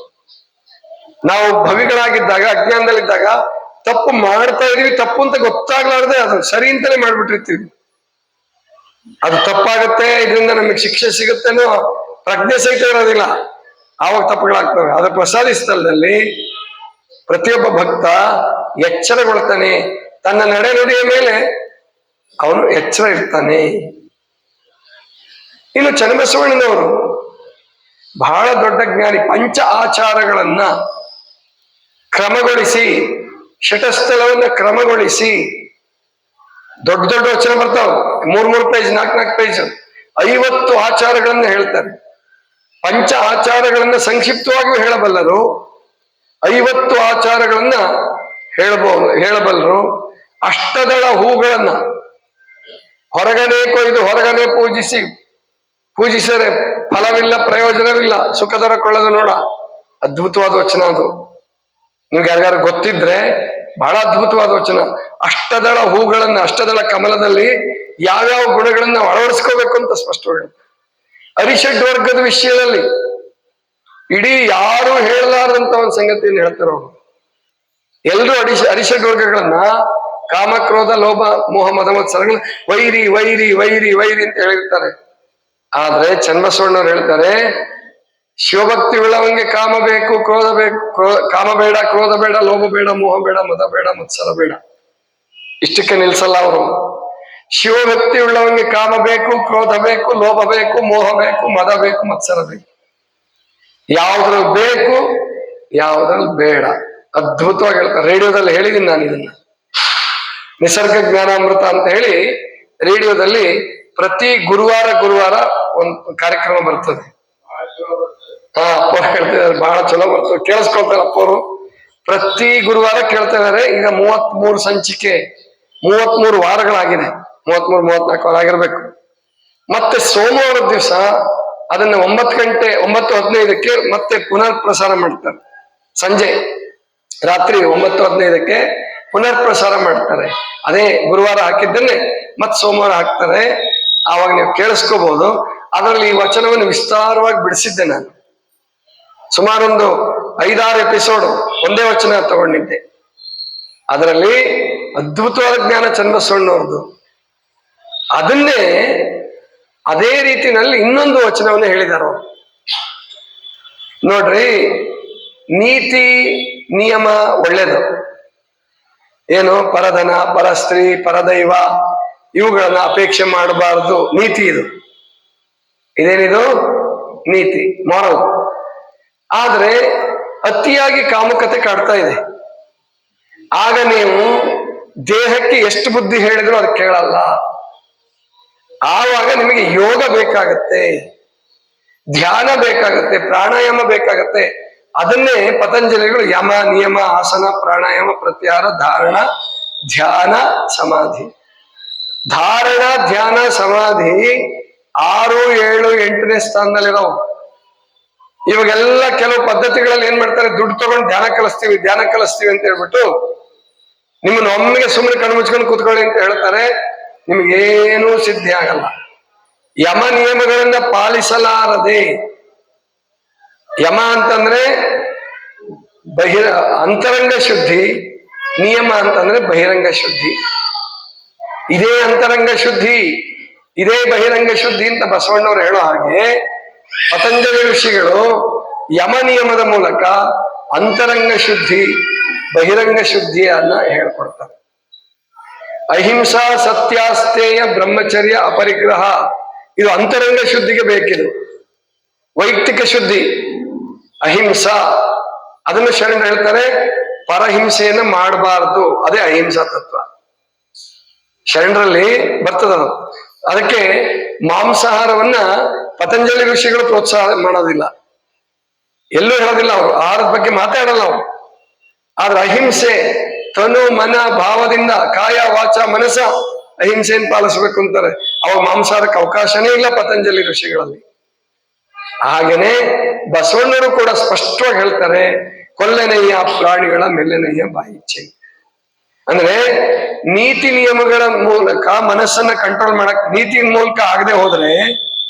ನಾವು ಭವಿಗಳಾಗಿದ್ದಾಗ, ಅಜ್ಞಾನದಲ್ಲಿದ್ದಾಗ ತಪ್ಪು ಮಾಡ್ತಾ ಇದೀವಿ, ತಪ್ಪು ಅಂತ ಗೊತ್ತಾಗ್ಲಾರ್ದೆ ಅದು ಸರಿ ಅಂತಾನೆ ಮಾಡ್ಬಿಟ್ಟಿರ್ತೀವಿ. ಅದು ತಪ್ಪಾಗುತ್ತೆ, ಇದರಿಂದ ನಮಗೆ ಶಿಕ್ಷೆ ಸಿಗುತ್ತೇನೋ ಪ್ರಜ್ಞೆ ಸಹಿತ ಇರೋದಿಲ್ಲ, ಆವಾಗ ತಪ್ಪುಗಳಾಗ್ತವೆ. ಆದ್ರೆ ಪ್ರಸಾದಿ ಸ್ಥಳದಲ್ಲಿ ಪ್ರತಿಯೊಬ್ಬ ಭಕ್ತ ಎಚ್ಚರಗೊಳ್ತಾನೆ. ತನ್ನ ನಡೆನುಡಿಯ ಮೇಲೆ ಅವನು ಎಚ್ಚರ ಇರ್ತಾನೆ. ಇನ್ನು ಚನ್ನಬಸವಣ್ಣನವರು ಬಹಳ ದೊಡ್ಡ ಜ್ಞಾನಿ. ಪಂಚ ಆಚಾರಗಳನ್ನ ಕ್ರಮಗೊಳಿಸಿ, ಶಟಸ್ಥಲವನ್ನ ಕ್ರಮಗೊಳಿಸಿ, ದೊಡ್ಡ ದೊಡ್ಡ ವಚನ ಬರ್ತಾವ, 3 ಪೇಜ್, 4 ಪೇಜ್, 50 ಆಚಾರಗಳನ್ನ ಹೇಳ್ತಾರೆ. ಪಂಚ ಆಚಾರಗಳನ್ನ ಸಂಕ್ಷಿಪ್ತವಾಗಿಯೂ ಹೇಳಬಲ್ಲರು, 50 ಆಚಾರಗಳನ್ನ ಹೇಳಬಲ್ಲರು. ಅಷ್ಟದಳ ಹೂಗಳನ್ನ ಹೊರಗಡೆ ಕೊಯ್ದು ಹೊರಗಡೆ ಪೂಜಿಸರೆ ಫಲವಿಲ್ಲ, ಪ್ರಯೋಜನವಿಲ್ಲ, ಸುಖ ದೊರಕೊಳ್ಳೋದು ನೋಡ. ಅದ್ಭುತವಾದ ವಚನ ಅದು. ನಿಮ್ಗೆ ಯಾರ್ಯಾರು ಗೊತ್ತಿದ್ರೆ ಬಹಳ ಅದ್ಭುತವಾದ ವಚನ. ಅಷ್ಟದಳ ಹೂಗಳನ್ನ, ಅಷ್ಟದಳ ಕಮಲದಲ್ಲಿ ಯಾವ್ಯಾವ ಗುಣಗಳನ್ನ ಅಳವಡಿಸ್ಕೋಬೇಕು ಅಂತ ಸ್ಪಷ್ಟವಾಗಿ. ಅರಿಷಡ್ ವರ್ಗದ ವಿಷಯದಲ್ಲಿ ಇಡೀ ಯಾರು ಹೇಳಲಾರದಂತ ಒಂದು ಸಂಗತಿಯನ್ನು ಹೇಳ್ತಾರೆ ಅವರು. ಎಲ್ರೂ ಅರಿಷಡ್ ವರ್ಗಗಳನ್ನ, ಕಾಮ, ಕ್ರೋಧ, ಲೋಭ, ಮೋಹ, ಮದ, ಮತ್ಸರಗಳನ್ನ ವೈರಿ ವೈರಿ ವೈರಿ ವೈರಿ ಅಂತ ಹೇಳಿರ್ತಾರೆ. ಆದ್ರೆ ಚನ್ನಬಸವಣ್ಣವ್ರು ಹೇಳ್ತಾರೆ, ಶಿವಭಕ್ತಿ ಉಳ್ಳವಂಗೆ ಕಾಮ ಬೇಕು, ಕ್ರೋಧ ಬೇಕು, ಕಾಮ ಬೇಡ, ಕ್ರೋಧ ಬೇಡ, ಲೋಭ ಬೇಡ, ಮೋಹ ಬೇಡ, ಮದ ಬೇಡ, ಮತ್ಸರ ಬೇಡ. ಇಷ್ಟಕ್ಕೆ ನಿಲ್ಸಲ್ಲ ಅವರು. ಶಿವಭಕ್ತಿ ಉಳ್ಳವಂಗೆ ಕಾಮ ಬೇಕು, ಕ್ರೋಧ ಬೇಕು, ಲೋಭ ಬೇಕು, ಮೋಹ ಬೇಕು, ಮದ ಬೇಕು, ಮತ್ಸರ ಬೇಕು. ಯಾವ್ದ್ರಲ್ಲಿ ಬೇಕು, ಯಾವ್ದ್ರಲ್ಲಿ ಬೇಡ. ಅದ್ಭುತವಾಗಿ ಹೇಳ್ತಾರೆ. ರೇಡಿಯೋದಲ್ಲಿ ಹೇಳಿದ್ದೀನಿ ನಾನು ಇದನ್ನ. ನಿಸರ್ಗ ಜ್ಞಾನಾಮೃತ ಅಂತ ಹೇಳಿ ರೇಡಿಯೋದಲ್ಲಿ ಪ್ರತಿ ಗುರುವಾರ ಒಂದು ಕಾರ್ಯಕ್ರಮ ಬರ್ತದೆ. ಅಪ್ಪ ಹೇಳ್ತಿದ್ದಾರೆ, ಬಹಳ ಚಲೋ ಬರ್ತದೆ, ಕೇಳಿಸ್ಕೊಳ್ತಾರೆ ಅಪ್ಪವರು. ಪ್ರತಿ ಗುರುವಾರ ಕೇಳ್ತಾ ಇದಾರೆ. ಈಗ 33 ಸಂಚಿಕೆ, 33 ವಾರಗಳಾಗಿದೆ. 33-34 ವಾರ ಆಗಿರ್ಬೇಕು. ಮತ್ತೆ ಸೋಮವಾರದ ದಿವಸ ಅದನ್ನ 9:15 ಮತ್ತೆ ಪುನರ್ ಪ್ರಸಾರ ಮಾಡ್ತಾರೆ. ಸಂಜೆ ರಾತ್ರಿ 9:15 ಪುನರ್ ಪ್ರಸಾರ ಮಾಡ್ತಾರೆ. ಅದೇ ಗುರುವಾರ ಹಾಕಿದ್ದನ್ನೇ ಮತ್ತೆ ಸೋಮವಾರ ಹಾಕ್ತಾರೆ. ಆವಾಗ ನೀವು ಕೇಳಿಸ್ಕೋಬಹುದು. ಅದರಲ್ಲಿ ಈ ವಚನವನ್ನು ವಿಸ್ತಾರವಾಗಿ ಬಿಡಿಸಿದ್ದೆ ನಾನು. ಸುಮಾರೊಂದು 5-6 ಎಪಿಸೋಡ್ ಒಂದೇ ವಚನ ತಗೊಂಡಿದ್ದೆ. ಅದರಲ್ಲಿ ಅದ್ಭುತವಾದ ಜ್ಞಾನ ಚನ್ನಬಸವಣ್ಣವ್ರದ್ದು. ಅದನ್ನೇ ಅದೇ ರೀತಿನಲ್ಲಿ ಇನ್ನೊಂದು ವಚನವನ್ನು ಹೇಳಿದಾರ ನೋಡ್ರಿ. ನೀತಿ ನಿಯಮ ಒಳ್ಳೇದು, ಏನು ಪರಧನ, ಪರಸ್ತ್ರೀ, ಪರದೈವ ಇವುಗಳನ್ನ ಅಪೇಕ್ಷೆ ಮಾಡಬಾರದು, ನೀತಿ ಇದು. ಇದೇನಿದು ನೀತಿ, ಮಾರಲ್. ಆದ್ರೆ ಅತಿಯಾಗಿ ಕಾಮುಕತೆ ಕಾಡ್ತಾ ಇದೆ. ಆಗ ನೀವು ದೇಹಕ್ಕೆ ಎಷ್ಟು ಬುದ್ಧಿ ಹೇಳಿದ್ರು ಅದು ಕೇಳಲ್ಲ. ಆವಾಗ ನಿಮಗೆ ಯೋಗ ಬೇಕಾಗತ್ತೆ, ಧ್ಯಾನ ಬೇಕಾಗತ್ತೆ, ಪ್ರಾಣಾಯಾಮ ಬೇಕಾಗತ್ತೆ. ಅದನ್ನೇ ಪತಂಜಲಿಗಳು ಯಮ, ನಿಯಮ, ಆಸನ, ಪ್ರಾಣಾಯಾಮ, ಪ್ರತ್ಯಾಹಾರ, ಧಾರಣ, ಧ್ಯಾನ, ಸಮಾಧಿ. ಧಾರಣ, ಧ್ಯಾನ, ಸಮಾಧಿ 6, 7, 8ನೇ ಸ್ಥಾನದಲ್ಲಿರೋವು. ಇವಾಗೆಲ್ಲ ಕೆಲವು ಪದ್ಧತಿಗಳಲ್ಲಿ ಏನ್ ಮಾಡ್ತಾರೆ, ದುಡ್ಡು ತಗೊಂಡು ಧ್ಯಾನ ಕಲಿಸ್ತೀವಿ ಅಂತ ಹೇಳ್ಬಿಟ್ಟು ನಿಮ್ಮನ್ನ ಒಮ್ಮೆಗೆ ಸುಮ್ಮನೆ ಕಣ್ಣು ಮುಚ್ಕೊಂಡು ಕೂತ್ಕೊಳ್ಳಿ ಅಂತ ಹೇಳ್ತಾರೆ. ನಿಮ್ಗೇನೂ ಸಿದ್ಧಿ ಆಗಲ್ಲ. ಯಮ ನಿಯಮಗಳನ್ನ ಪಾಲಿಸಲಾರದೆ, ಯಮ ಅಂತಂದ್ರೆ ಅಂತರಂಗ ಶುದ್ಧಿ, ನಿಯಮ ಅಂತಂದ್ರೆ ಬಹಿರಂಗ ಶುದ್ಧಿ. ಇದೇ ಅಂತರಂಗ ಶುದ್ಧಿ, ಇದೇ ಬಹಿರಂಗ ಶುದ್ಧಿ ಅಂತ ಬಸವಣ್ಣವ್ರು ಹೇಳೋ ಹಾಗೆ ಪತಂಜಲಿ ಋಷಿಗಳು ಯಮ ನಿಯಮದ ಮೂಲಕ ಅಂತರಂಗ ಶುದ್ಧಿ, ಬಹಿರಂಗ ಶುದ್ಧಿಯನ್ನ ಹೇಳ್ಕೊಡ್ತಾರೆ. ಅಹಿಂಸಾ, ಸತ್ಯಾಸ್ತೇಯ, ಬ್ರಹ್ಮಚರ್ಯ, ಅಪರಿಗ್ರಹ ಇದು ಅಂತರಂಗ ಶುದ್ಧಿಗೆ ಬೇಕಿದು. ವೈಯಕ್ತಿಕ ಶುದ್ಧಿ ಅಹಿಂಸಾ, ಅದನ್ನು ಶರಣರು ಹೇಳ್ತಾರೆ ಪರಹಿಂಸೆಯನ್ನ ಮಾಡಬಾರದು, ಅದೇ ಅಹಿಂಸಾ ತತ್ವ. ಶರಣರಲ್ಲಿ ಬರ್ತದದು. ಅದಕ್ಕೆ ಮಾಂಸಾಹಾರವನ್ನ ಪತಂಜಲಿ ಋಷಿಗಳು ಪ್ರೋತ್ಸಾಹ ಮಾಡೋದಿಲ್ಲ, ಎಲ್ಲೂ ಹೇಳೋದಿಲ್ಲ. ಅವರು ಆಹಾರದ ಬಗ್ಗೆ ಮಾತಾಡಲ್ಲ ಅವರು. ಆದ್ರೆ ಅಹಿಂಸೆ ತನು ಮನ ಭಾವದಿಂದ, ಕಾಯ ವಾಚ ಮನಸ ಅಹಿಂಸೆಯನ್ನು ಪಾಲಿಸ್ಬೇಕು ಅಂತಾರೆ. ಅವಾಗ ಮಾಂಸಾಹಾರಕ್ಕೆ ಅವಕಾಶನೇ ಇಲ್ಲ ಪತಂಜಲಿ ಋಷಿಗಳಲ್ಲಿ. ಹಾಗೇನೆ ಬಸವಣ್ಣರು ಕೂಡ ಸ್ಪಷ್ಟವಾಗಿ ಹೇಳ್ತಾರೆ, ಕೊಲ್ಲೆನಯ್ಯ ಪ್ರಾಣಿಗಳ ಮೆಲ್ಲೆನಯ್ಯ ಬಾಯಿಚ್ಛೆ. ಅಂದ್ರೆ ನೀತಿ ನಿಯಮಗಳ ಮೂಲಕ ಮನಸ್ಸನ್ನ ಕಂಟ್ರೋಲ್ ಮಾಡಕ್, ನೀತಿ ಮೂಲಕ ಆಗದೆ ಹೋದ್ರೆ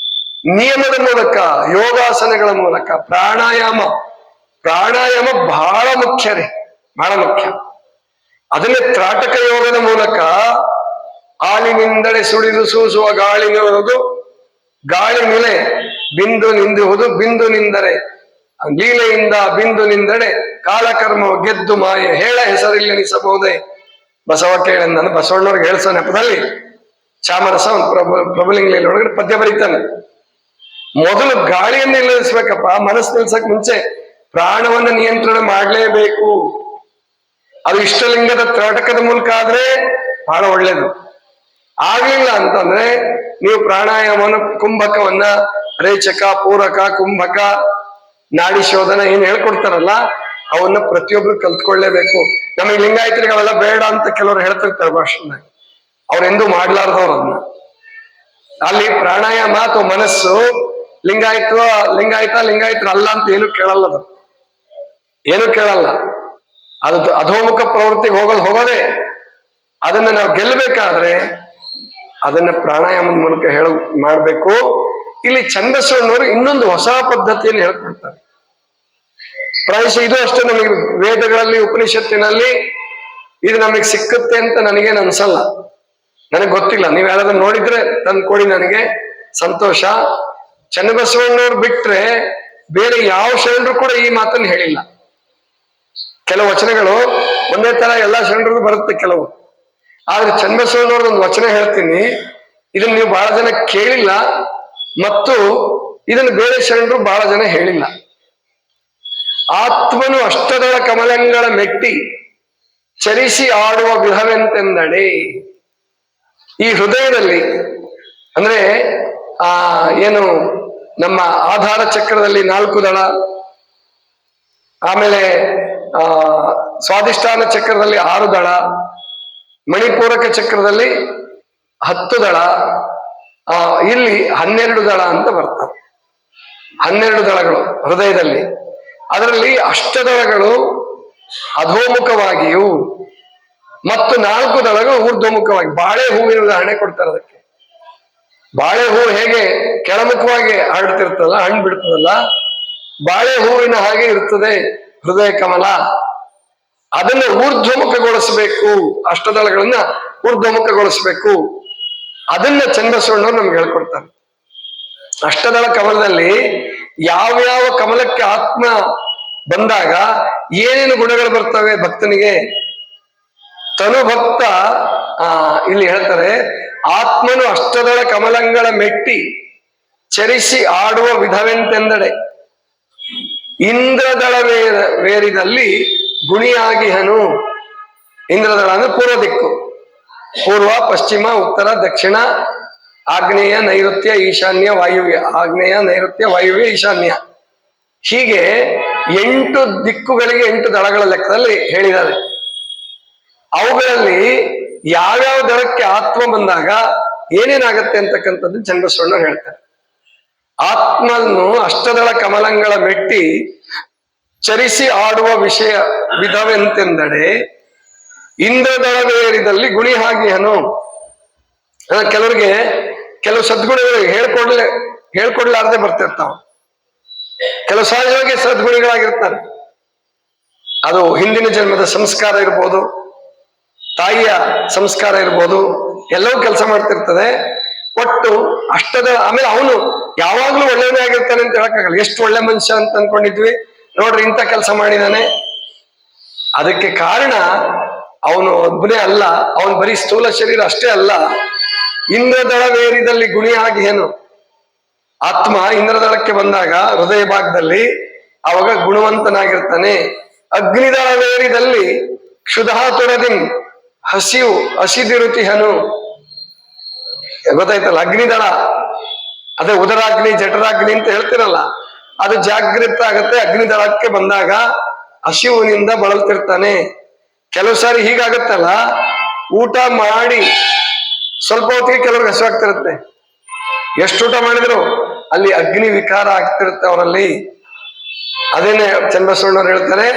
ನಿಯಮದ ಮೂಲಕ, ಯೋಗಾಸನಗಳ ಮೂಲಕ, ಪ್ರಾಣಾಯಾಮ ಬಹಳ ಮುಖ್ಯ ರೀ, ಬಹಳ ಮುಖ್ಯ. ಅದನ್ನೇ ತ್ರಾಟಕ ಯೋಗದ ಮೂಲಕ ಹಾಲಿನಿಂದಡೆ ಸುಳಿದು ಸೂಸುವ ಗಾಳಿ ನಿಲ್ಲುವುದು, ಗಾಳಿ ನಿಲೆ ಬಿಂದು ನಿಂದುವುದು, ಬಿಂದು ನಿಂದರೆ ಲೀಲೆಯಿಂದ ಬಿಂದು ನಿಂದಡೆ ಕಾಲಕರ್ಮ ಗೆದ್ದು ಮಾಯೆ ಹೇಳ ಹೆಸರಿಲ್ಲೆನಿಸಬಹುದೇ. ಬಸವ ಕೇಳೆಂದನು ಬಸವಣ್ಣವ್ರಿಗೆ ಹೇಳ್ಸೋ ನೆಪದಲ್ಲಿ ಚಾಮರಸ ಒಂದು ಪ್ರಭುಲಿಂಗ ಒಳಗಡೆ ಪದ್ಯ ಬರೀತಾನೆ. ಮೊದಲು ಗಾಳಿಯನ್ನು ನಿಲ್ಲಿಸ್ಬೇಕಪ್ಪ, ಮನಸ್ಸು ನಿಲ್ಸಕ್ ಮುಂಚೆ ಪ್ರಾಣವನ್ನ ನಿಯಂತ್ರಣ ಮಾಡಲೇಬೇಕು. ಅದು ಇಷ್ಟಲಿಂಗದ ತ್ರಾಟಕದ ಮೂಲಕ ಆದ್ರೆ ಬಹಳ ಒಳ್ಳೇದು. ಆಗ್ಲಿಲ್ಲ ಅಂತಂದ್ರೆ ನೀವು ಪ್ರಾಣಾಯಾಮನ, ಕುಂಭಕವನ್ನ, ರೇಚಕ, ಪೂರಕ, ಕುಂಭಕ, ನಾಡಿ ಶೋಧನ ಏನ್ ಹೇಳ್ಕೊಡ್ತಾರಲ್ಲ ಅವನ್ನ ಪ್ರತಿಯೊಬ್ರು ಕಲ್ತ್ಕೊಳ್ಳೇಬೇಕು. ನಮಗೆ ಲಿಂಗಾಯತರಿಗೆ ಅವೆಲ್ಲ ಬೇಡ ಅಂತ ಕೆಲವರು ಹೇಳ್ತಿರ್ತಾರೆ ಭಾಷಣದಾಗ, ಅವ್ರೆಂದೂ ಮಾಡ್ಲಾರ್ದವ್ರು ಅದನ್ನ. ಅಲ್ಲಿ ಪ್ರಾಣಾಯಾಮ ಅಥವಾ ಮನಸ್ಸು ಲಿಂಗಾಯತರ ಅಲ್ಲ ಅಂತ ಏನು ಕೇಳಲ್ಲ, ಅದು ಏನು ಕೇಳಲ್ಲ. ಅದು ಅಧೋಮುಖ ಪ್ರವೃತ್ತಿಗೆ ಹೋಗೋದೇ. ಅದನ್ನ ನಾವು ಗೆಲ್ಲಬೇಕಾದ್ರೆ ಅದನ್ನ ಪ್ರಾಣಾಯಾಮದ ಮೂಲಕ ಮಾಡ್ಬೇಕು. ಇಲ್ಲಿ ಚನ್ನಬಸವಣ್ಣವರು ಇನ್ನೊಂದು ಹೊಸ ಪದ್ಧತಿಯನ್ನು ಹೇಳ್ಕೊಡ್ತಾರೆ. ಪ್ರಾಯಶಃ ಇದು ಅಷ್ಟೇ, ನಮಗೆ ವೇದಗಳಲ್ಲಿ, ಉಪನಿಷತ್ತಿನಲ್ಲಿ ಇದು ನಮಗೆ ಸಿಕ್ಕುತ್ತೆ ಅಂತ ನನಗೇನು ಅನ್ಸಲ್ಲ, ನನಗೆ ಗೊತ್ತಿಲ್ಲ. ನೀವು ಯಾರಾದ್ರೂ ನೋಡಿದ್ರೆ ತಂದು ಕೊಡಿ, ನನಗೆ ಸಂತೋಷ. ಚನ್ನಬಸವಣ್ಣವ್ರು ಬಿಟ್ರೆ ಬೇರೆ ಯಾವ ಶರಣರು ಕೂಡ ಈ ಮಾತನ್ನು ಹೇಳಿಲ್ಲ. ಕೆಲವು ವಚನಗಳು ಒಂದೇ ತರ ಎಲ್ಲಾ ಶರಣರಿಗೂ ಬರುತ್ತೆ ಕೆಲವು, ಆದ್ರೆ ಚನ್ನಬಸವಣ್ಣವ್ರದ್ದು ಒಂದು ವಚನ ಹೇಳ್ತೀನಿ, ಇದನ್ನ ನೀವು ಬಹಳ ಜನ ಕೇಳಿಲ್ಲ ಮತ್ತು ಇದನ್ನು ಬೇರೆ ಶರಣರು ಬಹಳ ಜನ ಹೇಳಿಲ್ಲ. ಆತ್ಮನು ಅಷ್ಟದಳ ಕಮಲಂಗಳ ಮೆಟ್ಟಿ ಚರಿಸಿ ಆಡುವ ಗೃಹವೆಂತೆಂದಡೆ. ಈ ಹೃದಯದಲ್ಲಿ ಅಂದ್ರೆ ಏನು ನಮ್ಮ ಆಧಾರ ಚಕ್ರದಲ್ಲಿ 4 ದಳ, ಆಮೇಲೆ ಸ್ವಾಧಿಷ್ಠಾನ ಚಕ್ರದಲ್ಲಿ 6 ದಳ, ಮಣಿಪೂರಕ ಚಕ್ರದಲ್ಲಿ 10 ದಳ, ಇಲ್ಲಿ 12 ದಳ ಅಂತ ಬರ್ತವೆ. 12 ದಳಗಳು ಹೃದಯದಲ್ಲಿ. ಅದರಲ್ಲಿ ಅಷ್ಟದಳಗಳು ಅಧೋಮುಖವಾಗಿಯೂ ಮತ್ತು 4 ದಳಗಳು ಊರ್ಧ್ವಮುಖವಾಗಿ. ಬಾಳೆ ಹೂವಿನ ಉದಾಹರಣೆ ಕೊಡ್ತಾರೆ ಅದಕ್ಕೆ. ಬಾಳೆ ಹೂವು ಹೇಗೆ ಕೆಳಮುಖವಾಗಿ ಹರಡ್ತಿರ್ತದಲ್ಲ, ಹಣ್ಣು ಬಿಡ್ತದಲ್ಲ, ಬಾಳೆ ಹೂವಿನ ಹಾಗೆ ಇರ್ತದೆ ಹೃದಯ ಕಮಲ. ಅದನ್ನ ಊರ್ಧ್ವಮುಖಗೊಳಿಸಬೇಕು, ಅಷ್ಟದಳಗಳನ್ನ ಊರ್ಧ್ವಮುಖಗೊಳಿಸಬೇಕು. ಅದನ್ನ ಚನ್ನಬಸವಣ್ಣವ್ರು ನಮ್ಗೆ ಹೇಳ್ಕೊಡ್ತಾರೆ. ಅಷ್ಟದಳ ಕಮಲದಲ್ಲಿ ಯಾವ್ಯಾವ ಕಮಲಕ್ಕೆ ಆತ್ಮ ಬಂದಾಗ ಏನೇನು ಗುಣಗಳು ಬರ್ತವೆ ಭಕ್ತನಿಗೆ. ತನು ಭಕ್ತ ಇಲ್ಲಿ ಹೇಳ್ತಾರೆ, ಆತ್ಮನು ಅಷ್ಟದಳ ಕಮಲಂಗಳ ಮೆಟ್ಟಿ ಚರಿಸಿ ಆಡುವ ವಿಧವೆಂತೆಂದಡೆ, ಇಂದ್ರದಳ ವೇರಿದಲ್ಲಿ ಗುಣಿಯಾಗಿಹನು. ಇಂದ್ರದಳ ಅಂದ್ರೆ ಪೂರ್ವ ದಿಕ್ಕು, ಪೂರ್ವ, ಪಶ್ಚಿಮ, ಉತ್ತರ, ದಕ್ಷಿಣ, ಆಗ್ನೇಯ, ನೈಋತ್ಯ, ಈಶಾನ್ಯ, ವಾಯುವ್ಯ. ಆಗ್ನೇಯ, ನೈಋತ್ಯ, ವಾಯುವ್ಯ, ಈಶಾನ್ಯ. ಹೀಗೆ 8 ದಿಕ್ಕುಗಳಿಗೆ 8 ದಳಗಳ ಲೆಕ್ಕದಲ್ಲಿ ಹೇಳಿದ್ದಾರೆ. ಅವುಗಳಲ್ಲಿ ಯಾವ್ಯಾವ ದಳಕ್ಕೆ ಆತ್ಮ ಬಂದಾಗ ಏನೇನಾಗತ್ತೆ ಅಂತಕ್ಕಂಥದ್ದು ಚನ್ನಬಸವಣ್ಣ ಹೇಳ್ತಾರೆ. ಆತ್ಮನ್ನು ಅಷ್ಟದಳ ಕಮಲಂಗಳ ಮೆಟ್ಟಿ ಚರಿಸಿ ಆಡುವ ವಿಷಯ ವಿಧವೆಂತೆಂದಡೆ, ಇಂದ್ರದಳವೇರಿದಲ್ಲಿ ಗುಣಿ ಹಾಗಿಹನು. ಕೆಲವರಿಗೆ ಕೆಲವು ಸದ್ಗುಣಗಳು ಹೇಳ್ಕೊಡ್ಲಾರ್ದೆ ಬರ್ತಿರ್ತಾವ. ಕೆಲವು ಸಹಜವಾಗಿ ಸದ್ಗುಣಿಗಳಾಗಿರ್ತಾರೆ. ಅದು ಹಿಂದಿನ ಜನ್ಮದ ಸಂಸ್ಕಾರ ಇರ್ಬೋದು, ತಾಯಿಯ ಸಂಸ್ಕಾರ ಇರ್ಬೋದು, ಎಲ್ಲವೂ ಕೆಲಸ ಮಾಡ್ತಿರ್ತದೆ. ಒಟ್ಟು ಆಮೇಲೆ ಅವನು ಯಾವಾಗ್ಲೂ ಒಳ್ಳೆಯದೇ ಆಗಿರ್ತಾನೆ ಅಂತ ಹೇಳಕ್ಕಾಗಲ್ಲ. ಎಷ್ಟು ಒಳ್ಳೆ ಮನುಷ್ಯ ಅಂತ ಅನ್ಕೊಂಡಿದ್ವಿ, ನೋಡ್ರಿ ಇಂಥ ಕೆಲಸ ಮಾಡಿದಾನೆ. ಅದಕ್ಕೆ ಕಾರಣ ಅವನು ಒಬ್ಬನೇ ಅಲ್ಲ, ಅವನು ಬರೀ ಸ್ಥೂಲ ಶರೀರ ಅಷ್ಟೇ ಅಲ್ಲ, ಇಂದ್ರದಳವೇರಿದಲ್ಲಿ ಗುಣಿಯಾಗಿ ಏನು ಆತ್ಮ ಇಂದ್ರದಳಕ್ಕೆ ಬಂದಾಗ ಹೃದಯ ಭಾಗದಲ್ಲಿ ಅವಾಗ ಗುಣವಂತನಾಗಿರ್ತಾನೆ. ಅಗ್ನಿದಳವೇರಿದಲ್ಲಿ ಕ್ಷುಧಾ ತೊರದಿಂ ಹಸಿದಿರುತಿಹನು. ಗೊತ್ತಾಯ್ತಲ್ಲ, ಅಗ್ನಿದಳ ಅದೇ ಉದರಾಗ್ನಿ ಜಠರಾಗ್ನಿ ಅಂತ ಹೇಳ್ತಿರಲ್ಲ, ಅದು ಜಾಗೃತ ಆಗತ್ತೆ. ಅಗ್ನಿದಳಕ್ಕೆ ಬಂದಾಗ ಹಸಿವಿನಿಂದ ಬಳಲ್ತಿರ್ತಾನೆ. ಕೆಲವು ಸಾರಿ ಹೀಗಾಗತ್ತಲ್ಲ, ಊಟ ಮಾಡಿ ಸ್ವಲ್ಪ ಹೊತ್ತಿಗೆ ಕೆಲವ್ರಿಗೆ ಹಸಿವಾಗ್ತಿರುತ್ತೆ. ಎಷ್ಟು ಊಟ ಮಾಡಿದ್ರು ಅಲ್ಲಿ ಅಗ್ನಿ ವಿಕಾರ ಆಗ್ತಿರುತ್ತೆ ಅವರಲ್ಲಿ. ಅದೇನೆ ಚನ್ನಬಸವಣ್ಣವ್ರು ಹೇಳ್ತಾರೆ,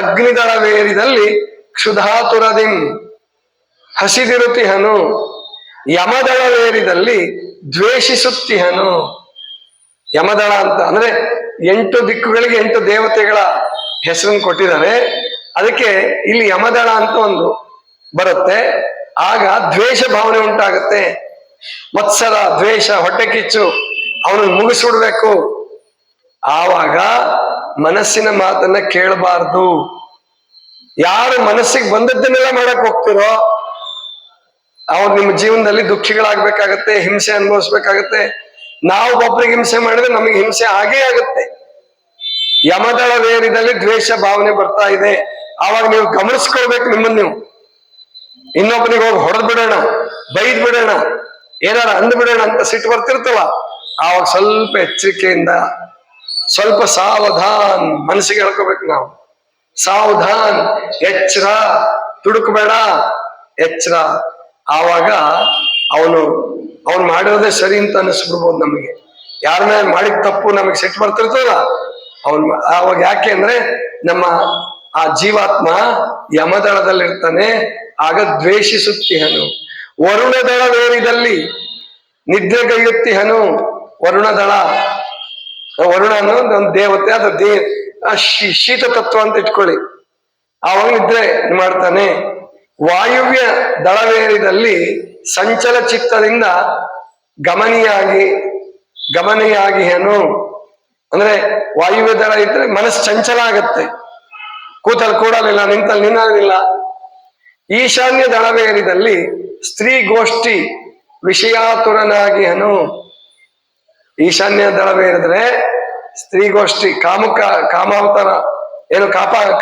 ಅಗ್ನಿದಳವೇರಿದಲ್ಲಿ ಕ್ಷುಧಾತುರದಿಂ ಹಸಿದಿರುತಿಹನು, ಯಮದಳವೇರಿದಲ್ಲಿ ದ್ವೇಷಿಸುತ್ತಿಹನು. ಯಮದಳ ಅಂತ ಅಂದ್ರೆ 8 ದಿಕ್ಕುಗಳಿಗೆ 8 ದೇವತೆಗಳ ಹೆಸರನ್ನು ಕೊಟ್ಟಿದ್ದಾರೆ. ಅದಕ್ಕೆ ಇಲ್ಲಿ ಯಮದಳ ಅಂತ ಒಂದು ಬರುತ್ತೆ. ಆಗ ದ್ವೇಷ ಭಾವನೆ ಉಂಟಾಗುತ್ತೆ. ಮತ್ಸರ, ದ್ವೇಷ, ಹೊಟ್ಟೆ ಕಿಚ್ಚು, ಅವನನ್ನು ಮುಗಿಸ್ಬಿಡ್ಬೇಕು. ಆವಾಗ ಮನಸ್ಸಿನ ಮಾತನ್ನ ಕೇಳಬಾರ್ದು. ಯಾರು ಮನಸ್ಸಿಗೆ ಬಂದದ್ದನ್ನೆಲ್ಲ ಮಾಡಕ್ ಹೋಗ್ತಿರೋ ಅವ್ರು ನಿಮ್ಮ ಜೀವನದಲ್ಲಿ ದುಃಖಿಗಳಾಗ್ಬೇಕಾಗತ್ತೆ, ಹಿಂಸೆ ಅನುಭವಿಸ್ಬೇಕಾಗತ್ತೆ. ನಾವು ಒಬ್ಬರಿಗೆ ಹಿಂಸೆ ಮಾಡಿದ್ರೆ ನಮಗೆ ಹಿಂಸೆ ಆಗೇ ಆಗುತ್ತೆ. ಯಮದಳ ವೇರಿದಲ್ಲಿ ದ್ವೇಷ ಭಾವನೆ ಬರ್ತಾ ಇದೆ, ಆವಾಗ ನೀವು ಗಮನಿಸ್ಕೊಳ್ಬೇಕು ನಿಮ್ಮನ್ನು ನೀವು. ಇನ್ನೊಬ್ಬನಿಗೆ ಹೋಗಿ ಹೊಡೆದ್ ಬಿಡೋಣ, ಬೈದ್ ಬಿಡೋಣ, ಏನಾರ ಅಂದ್ ಬಿಡೋಣ ಅಂತ ಸಿಟ್ಟು ಬರ್ತಿರ್ತಲ್ಲ, ಆವಾಗ ಸ್ವಲ್ಪ ಎಚ್ಚರಿಕೆಯಿಂದ, ಸ್ವಲ್ಪ ಸಾವಧಾನ್ ಮನಸ್ಸಿಗೆ ಹೇಳ್ಕೋಬೇಕು ನಾವು. ಸಾವಧಾನ್, ಎಚ್ಚರ, ತುಡುಕಬೇಡ, ಎಚ್ಚರ. ಆವಾಗ ಅವನು ಮಾಡಿರೋದೇ ಸರಿ ಅಂತ ಅನಿಸ್ಬಿಡ್ಬೋದು ನಮಗೆ. ಯಾರ ಮೇಲೆ ಮಾಡಿದ ತಪ್ಪು ನಮಗೆ ಸಿಟ್ಟು ಬರ್ತಿರ್ತಲ್ಲ, ಆವಾಗ ಯಾಕೆ ಅಂದ್ರೆ ನಮ್ಮ ಆ ಜೀವಾತ್ಮ ಯಮದಳದಲ್ಲಿರ್ತಾನೆ. ಆಗ ದ್ವೇಷಿಸುತ್ತಿಹನು. ವರುಣದಳವೇರಿದಲ್ಲಿ ನಿದ್ರೆಗೈಯುತ್ತಿಹನು. ವರುಣದಳ, ವರುಣ ಅನ್ನೋದು ಒಂದು ದೇವತೆ, ಅದು ಶೀತ ತತ್ವ ಅಂತ ಇಟ್ಕೊಳ್ಳಿ. ಆವಾಗ ನಿದ್ರೆ ಮಾಡ್ತಾನೆ. ವಾಯುವ್ಯ ದಳವೇರಿದಲ್ಲಿ ಸಂಚಲ ಚಿತ್ತದಿಂದ ಗಮನಿಯಾಗಿಹನು. ಅಂದ್ರೆ ವಾಯುವ್ಯ ದಳ ಇದ್ರೆ ಮನಸ್ಸು ಚಂಚಲ ಆಗತ್ತೆ, ಕೂತಲ್ಲಿ ಕೂಡಲಿಲ್ಲ, ನಿಂತಲ್ಲಿ ನಿನ್ನಲಿಲ್ಲ. ಈಶಾನ್ಯ ದಳವೇರಿದಲ್ಲಿ ಸ್ತ್ರೀ ಗೋಷ್ಠಿ ವಿಷಯಾತುರನಾಗಿಹನು. ಈಶಾನ್ಯ ದಳವೇರಿದ್ರೆ ಸ್ತ್ರೀಗೋಷ್ಠಿ, ಕಾಮಾವತಾರ ಏನು